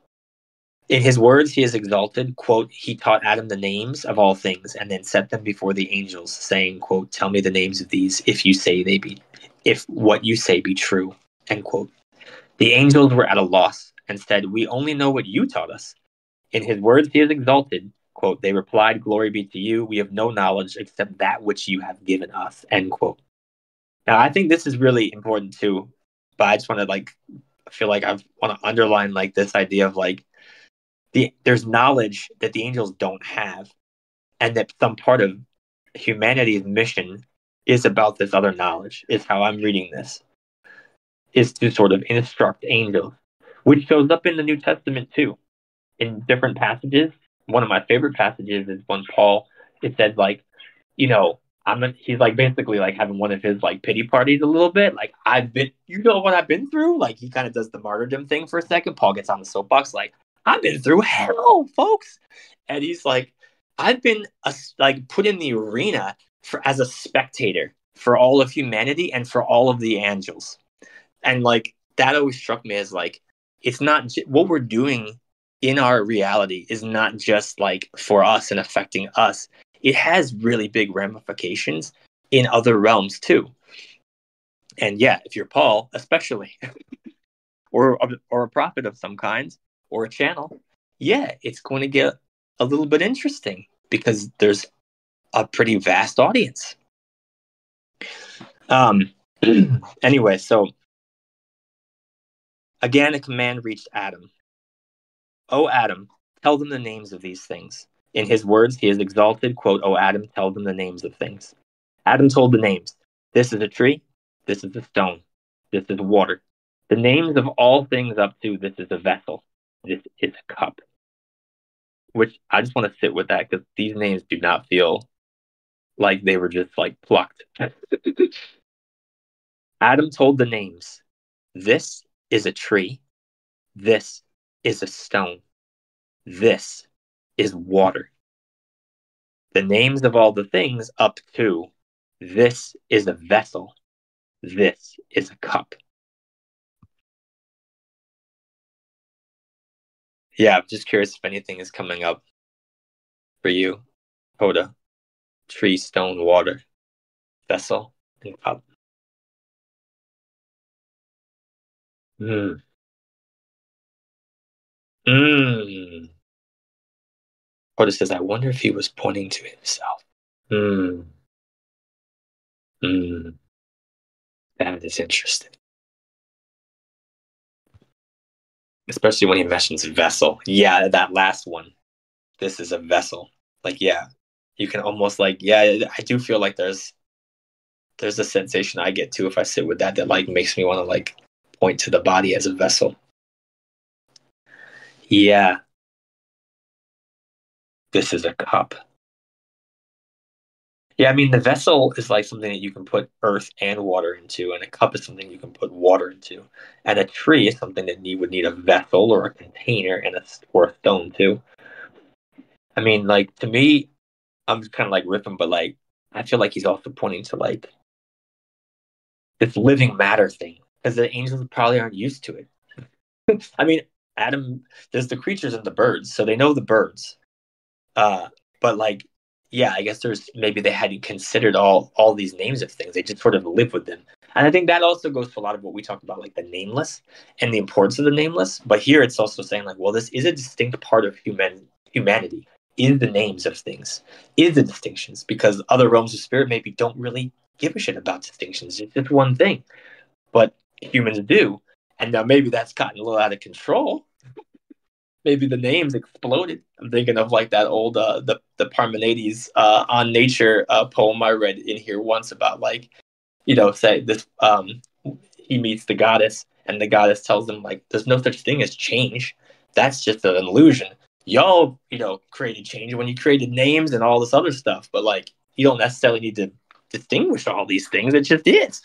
Speaker 1: In his words, he is exalted, quote, he taught Adam the names of all things and then set them before the angels, saying, quote, tell me the names of these if what you say be true, end quote. The angels were at a loss and said, we only know what you taught us. In his words, he is exalted, quote, they replied, glory be to you. We have no knowledge except that which you have given us, end quote. Now, I think this is really important too, but I just want to I feel like I want to underline this idea of there's knowledge that the angels don't have, and that some part of humanity's mission is about this other knowledge, is how I'm reading this, is to sort of instruct angels, which shows up in the New Testament too, in different passages. One of my favorite passages is when Paul, it says he's basically having one of his pity parties a little bit. I've been, what I've been through? He kind of does the martyrdom thing for a second. Paul gets on the soapbox I've been through hell, folks. And he's I've been put in the arena as a spectator for all of humanity and for all of the angels. And that always struck me as it's not what we're doing in our reality is not just for us and affecting us. It has really big ramifications in other realms too. And yeah, if you're Paul, especially, or a prophet of some kind, or a channel, yeah, it's going to get a little bit interesting because there's a pretty vast audience. Anyway, so again, a command reached Adam. O Adam, tell them the names of these things. In his words, he is exalted, quote, O Adam, tell them the names of things. Adam told the names. This is a tree. This is a stone. This is water. The names of all things up to this is a vessel. This is a cup. Which I just want to sit with that because these names do not feel like they were just plucked. Adam told the names. This is a tree. This is a stone. This is water. The names of all the things up to this is a vessel. This is a cup. Yeah, I'm just curious if anything is coming up for you. Hoda. Tree, stone, water, vessel, and cup. Hoda says, I wonder if he was pointing to himself. That is interesting. Especially when he mentions vessel. Yeah, that last one. This is a vessel. Yeah, you can almost yeah, I do feel there's a sensation I get too if I sit with that makes me want to point to the body as a vessel. Yeah. This is a cup. Yeah, I mean, the vessel is something that you can put earth and water into, and a cup is something you can put water into. And a tree is something that would need a vessel or a container or a stone too. I mean, to me, I'm just kind of riffing, but I feel he's also pointing to this living matter thing, because the angels probably aren't used to it. I mean, Adam, there's the creatures and the birds, so they know the birds. But like, yeah, I guess maybe they hadn't considered all these names of things. They just sort of live with them. And I think that also goes to a lot of what we talked about, like the nameless and the importance of the nameless. But here it's also saying like, well, this is a distinct part of humanity, is the names of things, is the distinctions, because other realms of spirit maybe don't really give a shit about distinctions. It's just one thing. But humans do. And now maybe that's gotten a little out of control. Maybe the names exploded. I'm thinking of like that old the Parmenides on nature poem I read in here once about like, say this he meets the goddess and the goddess tells him like there's no such thing as change. That's just an illusion. Y'all, created change when you created names and all this other stuff, but like you don't necessarily need to distinguish all these things. It just is.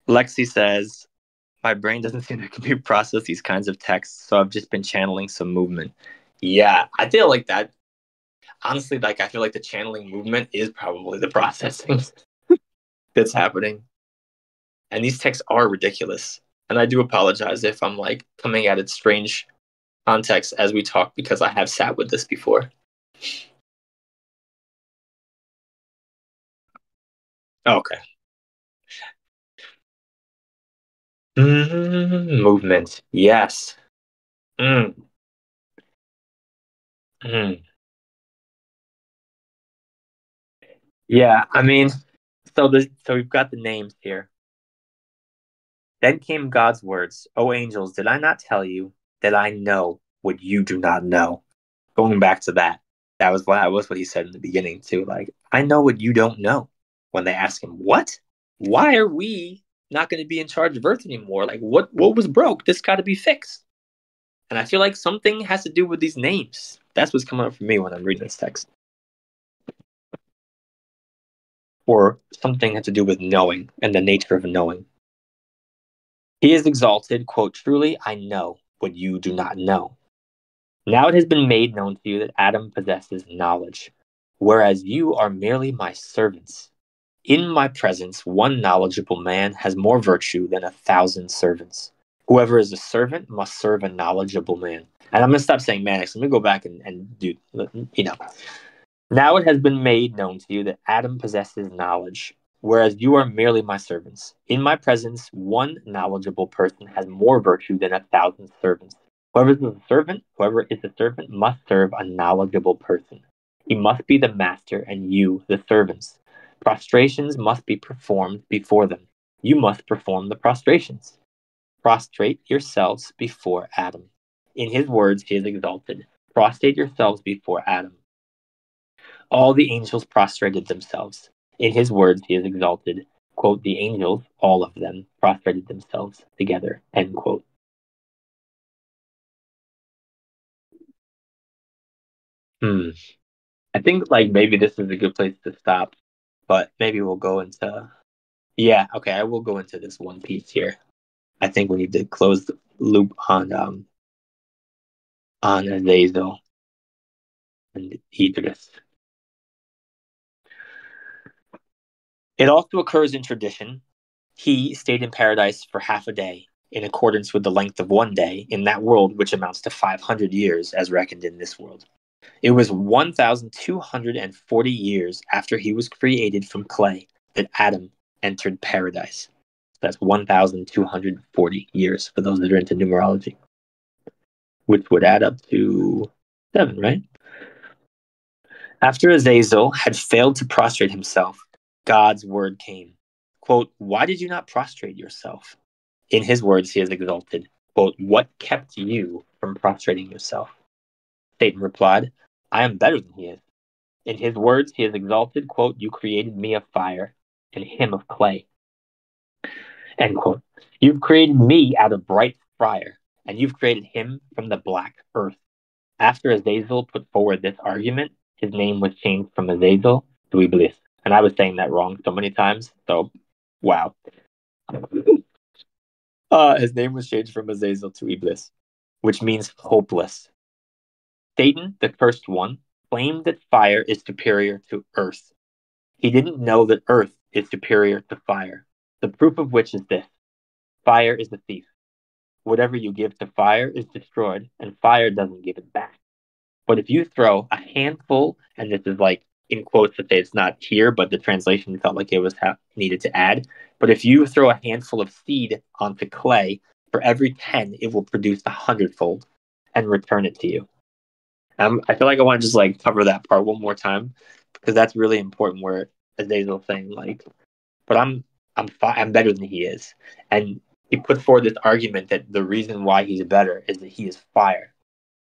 Speaker 1: Lexi says, my brain doesn't seem to process these kinds of texts, so I've just been channeling some movement. Yeah, I feel like that. Honestly, like I feel like the channeling movement is probably the processing that's happening. And these texts are ridiculous. And I do apologize if I'm like coming at it strange context as we talk, because I have sat with this before. Okay. Movement. Yes. Mm. Mm. Yeah, I mean, so we've got the names here. Then came God's words, O angels, did I not tell you that I know what you do not know? Going back to that, that was what he said in the beginning too. Like, I know what you don't know. When they ask him, what? Why are we not going to be in charge of Earth anymore? Like, what was broke? This got to be fixed. And I feel like something has to do with these names. That's what's coming up for me when I'm reading this text. Or something has to do with knowing and the nature of knowing. He is exalted, quote, truly I know what you do not know. Now it has been made known to you that Adam possesses knowledge, whereas you are merely my servants. In my presence, one knowledgeable man has more virtue than 1,000 servants. Whoever is a servant must serve a knowledgeable man. And I'm going to stop saying Mannix. Let me go back and do, Now it has been made known to you that Adam possesses knowledge, whereas you are merely my servants. In my presence, one knowledgeable person has more virtue than 1,000 servants. Whoever is a servant must serve a knowledgeable person. He must be the master and you the servants. Prostrations must be performed before them. You must perform the prostrations. Prostrate yourselves before Adam. In his words, he is exalted. Prostrate yourselves before Adam. All the angels prostrated themselves. In his words, he is exalted. Quote, the angels, all of them, prostrated themselves together. End quote. I think like maybe this is a good place to stop, but maybe we'll go into. Yeah, okay, I will go into this one piece here. I think we need to close the loop on Azazel and Idris. It also occurs in tradition. He stayed in paradise for half a day, in accordance with the length of one day in that world, which amounts to 500 years as reckoned in this world. It was 1,240 years after he was created from clay that Adam entered paradise. That's 1,240 years for those that are into numerology, which would add up to 7, right? After Azazel had failed to prostrate himself, God's word came. Quote, why did you not prostrate yourself? In his words, he is exalted. Quote, what kept you from prostrating yourself? Satan replied, I am better than he is. In his words, he is exalted. Quote, you created me of fire and him of clay. End quote. You've created me out of bright fire, and you've created him from the black earth. After Azazel put forward this argument, his name was changed from Azazel to Iblis. And I was saying that wrong so many times, so wow. His name was changed from Azazel to Iblis, which means hopeless. Satan, the cursed one, claimed that fire is superior to earth. He didn't know that earth is superior to fire. The proof of which is this: fire is a thief. Whatever you give to fire is destroyed, and fire doesn't give it back. But if you throw a handful, and this is like in quotes to say it's not here, but the translation felt like it was needed to add. But if you throw a handful of seed onto clay, for every 10, it will produce 100-fold and return it to you. I feel like I want to just like cover that part one more time because that's really important. Where Azazel saying like, but I'm better than he is, and he put forward this argument that the reason why he's better is that he is fire,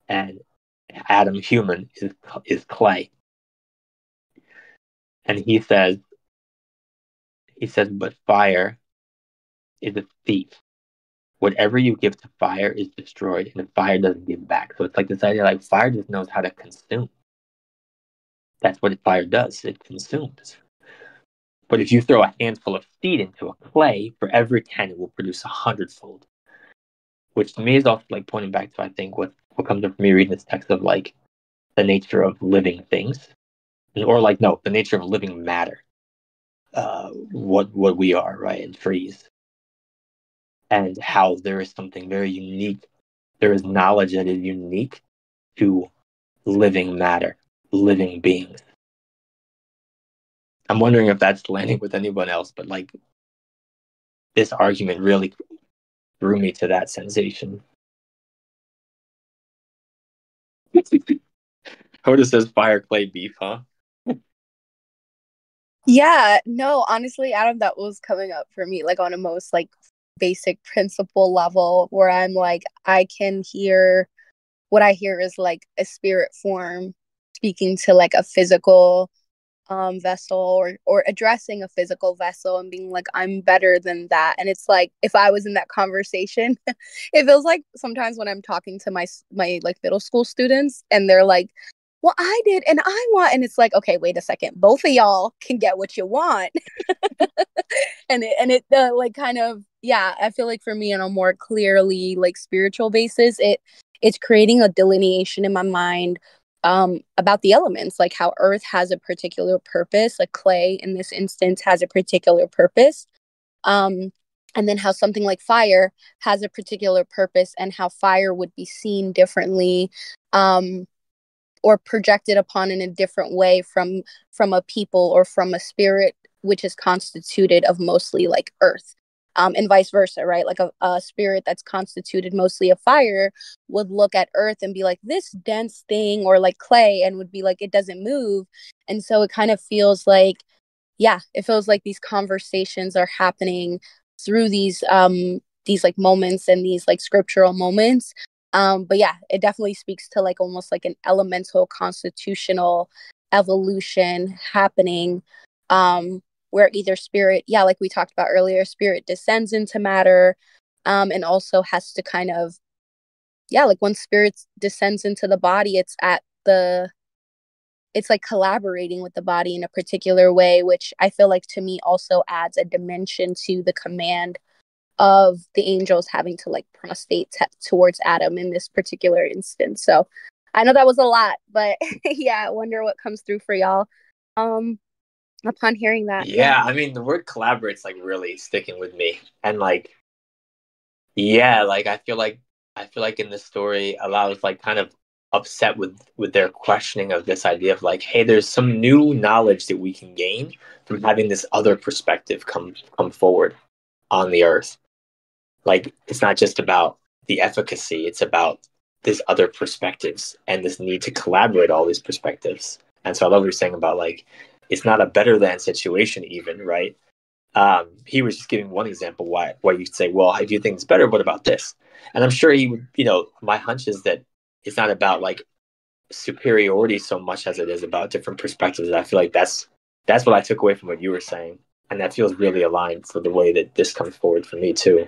Speaker 1: and Adam, human, is clay. And he says, but fire is a thief. Whatever you give to fire is destroyed, and the fire doesn't give back. So it's like this idea, like fire just knows how to consume. That's what fire does. It consumes. But if you throw a handful of seed into a clay, for every 10, it will produce 100-fold. Which to me is also like pointing back to, I think, what comes up for me reading this text of like the nature of living things. Or like, no, the nature of living matter. What we are, right? And trees. And how there is something very unique. There is knowledge that is unique to living matter, living beings. I'm wondering if that's landing with anyone else, but like this argument really drew me to that sensation. Hoda says fire, clay, beef, huh?
Speaker 2: Yeah, no, honestly, Adam, that was coming up for me, like on a most like basic principle level where I'm like, I can hear what I hear is like a spirit form speaking to like a physical vessel or addressing a physical vessel and being like, I'm better than that. And it's like, if I was in that conversation, it feels like sometimes when I'm talking to my like middle school students and they're like, well, I did and I want, and it's like, okay, wait a second, both of y'all can get what you want. and it like kind of, yeah, I feel like for me on a more clearly like spiritual basis, it's creating a delineation in my mind about the elements, like how earth has a particular purpose, like clay in this instance has a particular purpose, and then how something like fire has a particular purpose and how fire would be seen differently, or projected upon in a different way from a people or from a spirit which is constituted of mostly like earth, and vice versa, right? Like a spirit that's constituted mostly of fire would look at earth and be like, this dense thing, or like clay, and would be like, it doesn't move. And so it kind of feels like, yeah, it feels like these conversations are happening through these like moments and these like scriptural moments. But yeah, it definitely speaks to like almost like an elemental constitutional evolution happening, where either spirit, yeah, like we talked about earlier, spirit descends into matter, and also has to kind of, yeah, like when spirit descends into the body, it's like collaborating with the body in a particular way, which I feel like to me also adds a dimension to the command of the angels having to like prostrate towards Adam in this particular instance. So I know that was a lot, but yeah, I wonder what comes through for y'all upon hearing that.
Speaker 1: Yeah, I mean the word collaborate's like really sticking with me. And like, yeah, like I feel like in this story a lot of like kind of upset with their questioning of this idea of like, hey, there's some new knowledge that we can gain from having this other perspective come forward on the earth. Like, it's not just about the efficacy, it's about this other perspectives and this need to collaborate all these perspectives. And so I love what you're saying about like, it's not a better than situation even, right? He was just giving one example why you'd say, well, if you think it's better, what about this? And I'm sure he would, my hunch is that it's not about like superiority so much as it is about different perspectives. And I feel like that's what I took away from what you were saying. And that feels really aligned for the way that this comes forward for me too.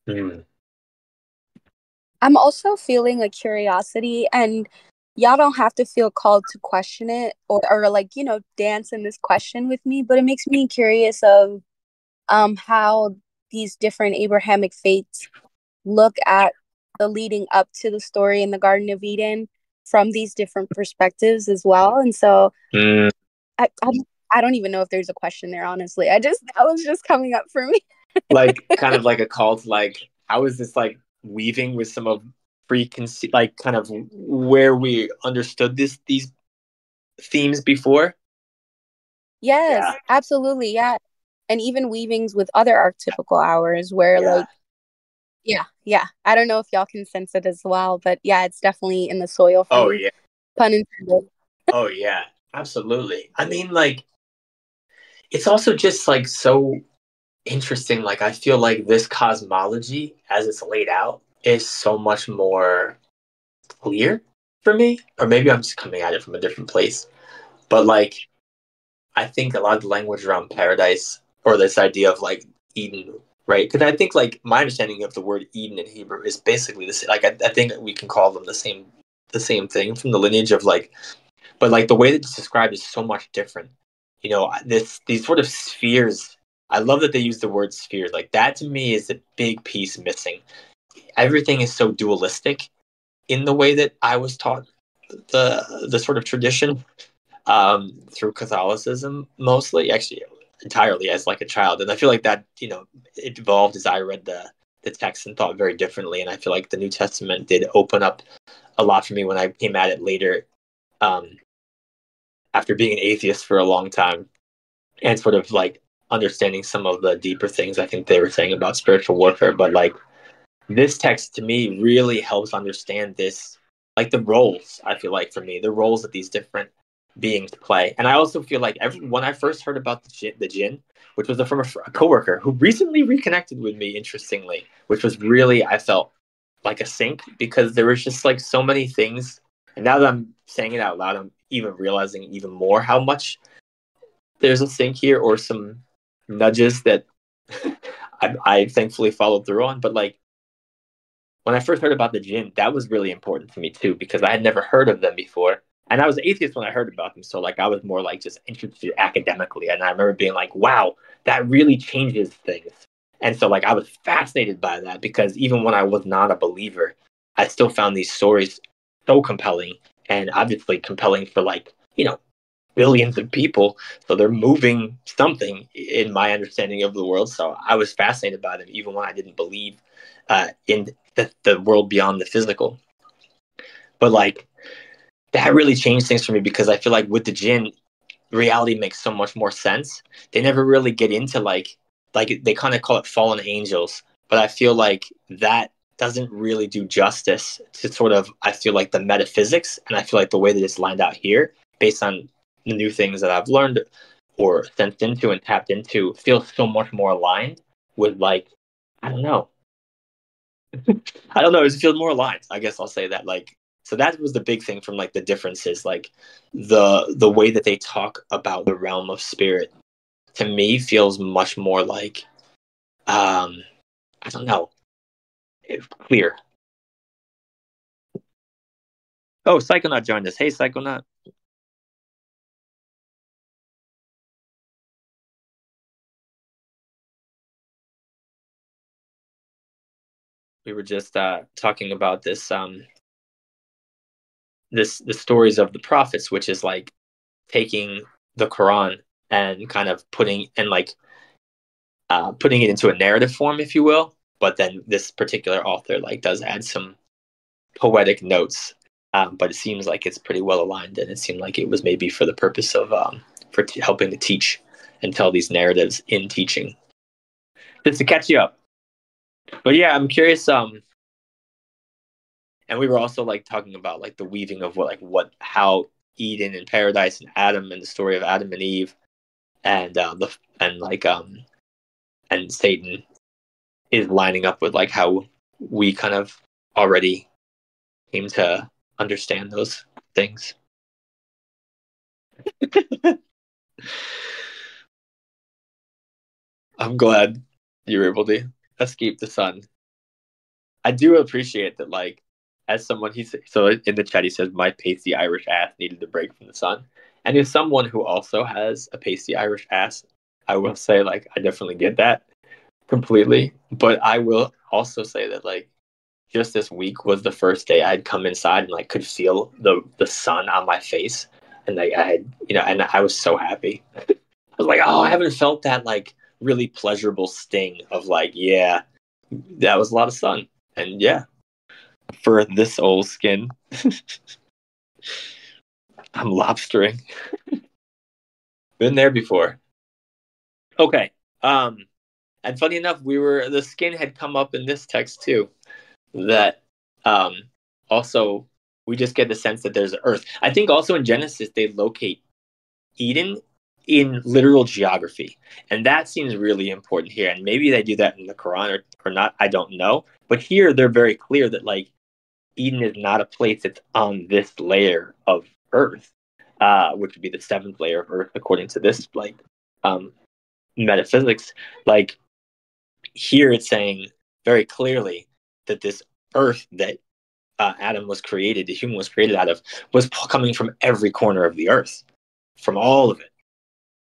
Speaker 1: Mm.
Speaker 2: I'm also feeling a curiosity, and y'all don't have to feel called to question it or like, dance in this question with me, but it makes me curious of how these different Abrahamic faiths look at the leading up to the story in the Garden of Eden. from these different perspectives as well. And so I don't even know if there's a question there, honestly. That was just coming up for me.
Speaker 1: Like kind of like a call to like, how is this like weaving with some of preconceived, like kind of where we understood these themes before?
Speaker 2: Yes, absolutely. Yeah. And even weavings with other archetypical hours where like, yeah. I don't know if y'all can sense it as well, but yeah, it's definitely in the soil for me.
Speaker 1: Yeah.
Speaker 2: Pun intended.
Speaker 1: Oh yeah, absolutely. I mean, like, it's also just like so interesting. Like, I feel like this cosmology, as it's laid out, is so much more clear for me. Or maybe I'm just coming at it from a different place. But like, I think a lot of the language around paradise, or this idea of like Eden, right? Because I think like my understanding of the word Eden in Hebrew is basically the same. Like, I think we can call them the same thing from the lineage of like, but like the way that it's described is so much different. You know, these sort of spheres. I love that they use the word spheres. Like, that to me is a big piece missing. Everything is so dualistic in the way that I was taught the sort of tradition through Catholicism, mostly, actually entirely as like a child. And I feel like that, you know, it evolved as I read the text and thought very differently. And I feel like the New Testament did open up a lot for me when I came at it later, after being an atheist for a long time, and sort of like understanding some of the deeper things I think they were saying about spiritual warfare. But like, this text to me really helps understand this, like the roles, I feel like, for me, the roles that these different beings play. And I also feel like when I first heard about the jinn, which was from a coworker who recently reconnected with me, interestingly, which was really, I felt like a sync, because there was just like so many things. And now that I'm saying it out loud, I'm even realizing even more how much there's a sync here, or some nudges that I thankfully followed through on. But like, when I first heard about the jinn, that was really important to me too, because I had never heard of them before. And I was atheist when I heard about them. So like, I was more like just interested academically. And I remember being like, wow, that really changes things. And so like, I was fascinated by that, because even when I was not a believer, I still found these stories so compelling, and obviously compelling for like, you know, billions of people. So they're moving something in my understanding of the world. So I was fascinated by them, even when I didn't believe in the world beyond the physical. But like, that really changed things for me, because I feel like with the jinn, reality makes so much more sense. They never really get into like they kind of call it fallen angels, but I feel like that doesn't really do justice to sort of, I feel like, the metaphysics. And I feel like the way that it's lined out here, based on the new things that I've learned or sensed into and tapped into, feels so much more aligned with like, I don't know. It feels more aligned. I guess I'll say that. Like, so that was the big thing from like the differences, like the way that they talk about the realm of spirit, to me feels much more like, I don't know, it's clear. Oh, Psychonaut joined us. Hey, Psychonaut. We were just talking about this the stories of the prophets, which is like taking the Quran and kind of putting it into a narrative form, if you will. But then this particular author like does add some poetic notes, but it seems like it's pretty well aligned, and it seemed like it was maybe for the purpose of helping to teach and tell these narratives in teaching, just to catch you up. But yeah, I'm curious. And we were also like talking about like the weaving of how Eden and paradise and Adam, and the story of Adam and Eve, and and Satan is lining up with like how we kind of already came to understand those things. I'm glad you were able to escape the sun. I do appreciate that, like, as someone, so in the chat he says, my pasty Irish ass needed a break from the sun. And as someone who also has a pasty Irish ass, I will say, like, I definitely get that completely. But I will also say that, like, just this week was the first day I'd come inside and like could feel the sun on my face, and like I had, and I was so happy. I was like, oh, I haven't felt that like really pleasurable sting of like, yeah, that was a lot of sun, and yeah, for this old skin, I'm lobstering. Been there before. Okay. And funny enough, the skin had come up in this text too. That also we just get the sense that there's an earth. I think also in Genesis they locate Eden in literal geography, and that seems really important here. And maybe they do that in the Quran or not. I don't know. But here they're very clear that like Eden is not a place that's on this layer of earth, which would be the seventh layer of earth according to this like metaphysics. Like here it's saying very clearly that this earth that Adam was created, the human was created out of, was coming from every corner of the earth, from all of it.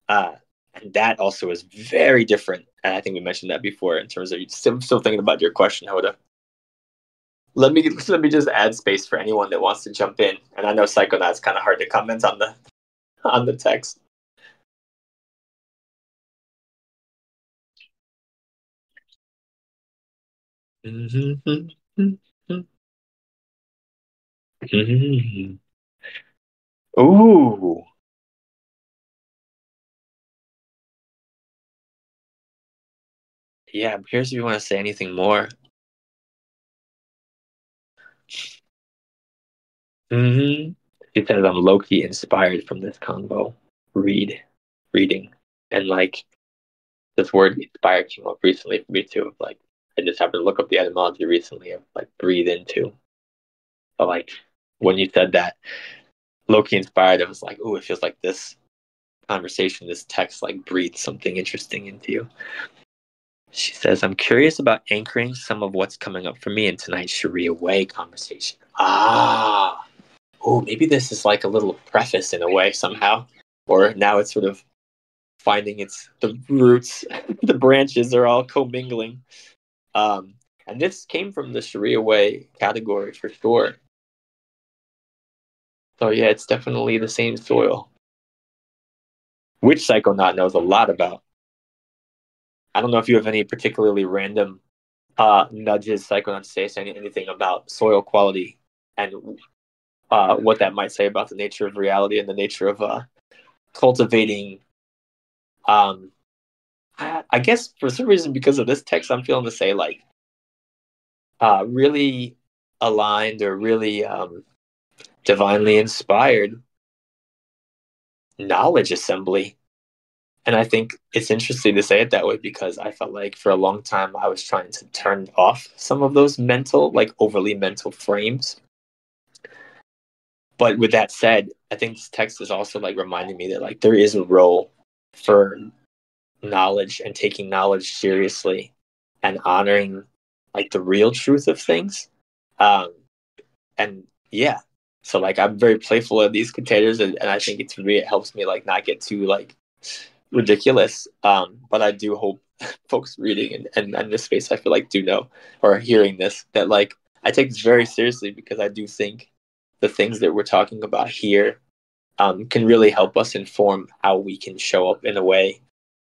Speaker 1: And that also is very different. And I think we mentioned that before in terms of still thinking about your question, Hoda. Let me just add space for anyone that wants to jump in. And I know Psychonaut's kind of hard to comment on the text. Ooh. Yeah, I'm curious if you want to say anything more. He says I'm low-key inspired from this convo. Reading. And like this word inspired came up recently for me too. Like I just happened to look up the etymology recently of like breathe into. But like when you said that low-key inspired, it was like, ooh, it feels like this conversation, this text like breathed something interesting into you. She says, I'm curious about anchoring some of what's coming up for me in tonight's Sharia way conversation. Oh, maybe this is like a little preface in a way somehow. Or now it's sort of finding the roots, the branches are all commingling. And this came from the Sharia way category for sure. So yeah, it's definitely the same soil. Which Psychonaut knows a lot about. I don't know if you have any particularly random nudges, Psychonaut, to say anything about soil quality and what that might say about the nature of reality and the nature of cultivating. I guess for some reason, because of this text, I'm feeling to say like really aligned or really divinely inspired knowledge assembly. And I think it's interesting to say it that way because I felt like for a long time I was trying to turn off some of those mental, like overly mental frames. But with that said, I think this text is also like reminding me that like there is a role for knowledge and taking knowledge seriously and honoring like the real truth of things. And yeah, so like I'm very playful in these containers, and I think it helps me like not get too like ridiculous. But I do hope folks reading and this space I feel like do know or hearing this that like I take this very seriously because I do think the things that we're talking about here can really help us inform how we can show up in a way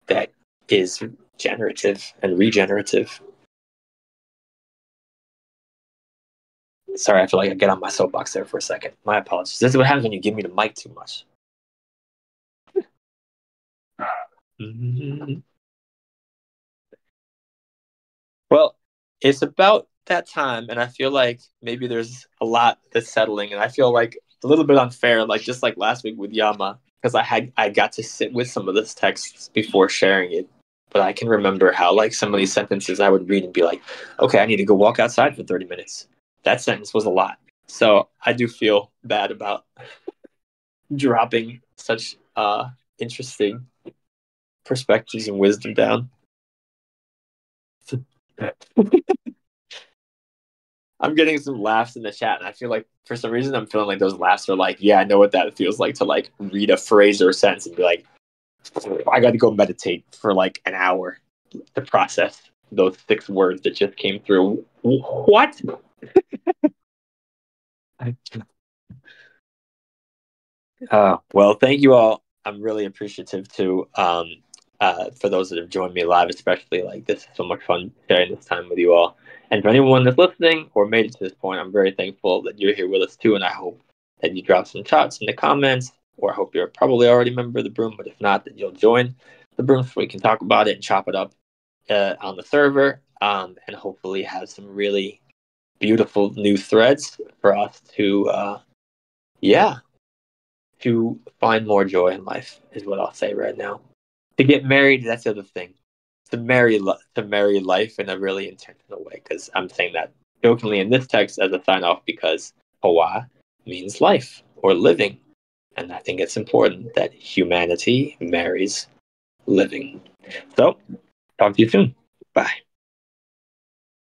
Speaker 1: that is generative and regenerative. Sorry, I feel like I get on my soapbox there for a second. My apologies. This is what happens when you give me the mic too much. Well, it's about that time, and I feel like maybe there's a lot that's settling, and I feel like a little bit unfair, like just like last week with Yama, because I got to sit with some of this text before sharing it. But I can remember how like some of these sentences I would read and be like, okay, I need to go walk outside for 30 minutes. That sentence was a lot. So I do feel bad about dropping such interesting perspectives and wisdom down. I'm getting some laughs in the chat, and I feel like for some reason I'm feeling like those laughs are like, yeah, I know what that feels like to like read a phrase or a sentence and be like, I got to go meditate for like an hour to process those 6 words that just came through. What? Well, thank you all. I'm really appreciative too. For those that have joined me live, especially, like, this is so much fun sharing this time with you all. And for anyone that's listening or made it to this point, I'm very thankful that you're here with us too. And I hope that you drop some shots in the comments, or I hope you're probably already a member of the Broom, but if not, that you'll join the Broom so we can talk about it and chop it up on the server, and hopefully have some really beautiful new threads for us to, to find more joy in life, is what I'll say right now. To get married, that's the other thing. To marry life in a really intentional way, because I'm saying that jokingly in this text as a sign off, because Hawwa means life or living, and I think it's important that humanity marries living. So, talk to you soon. Bye.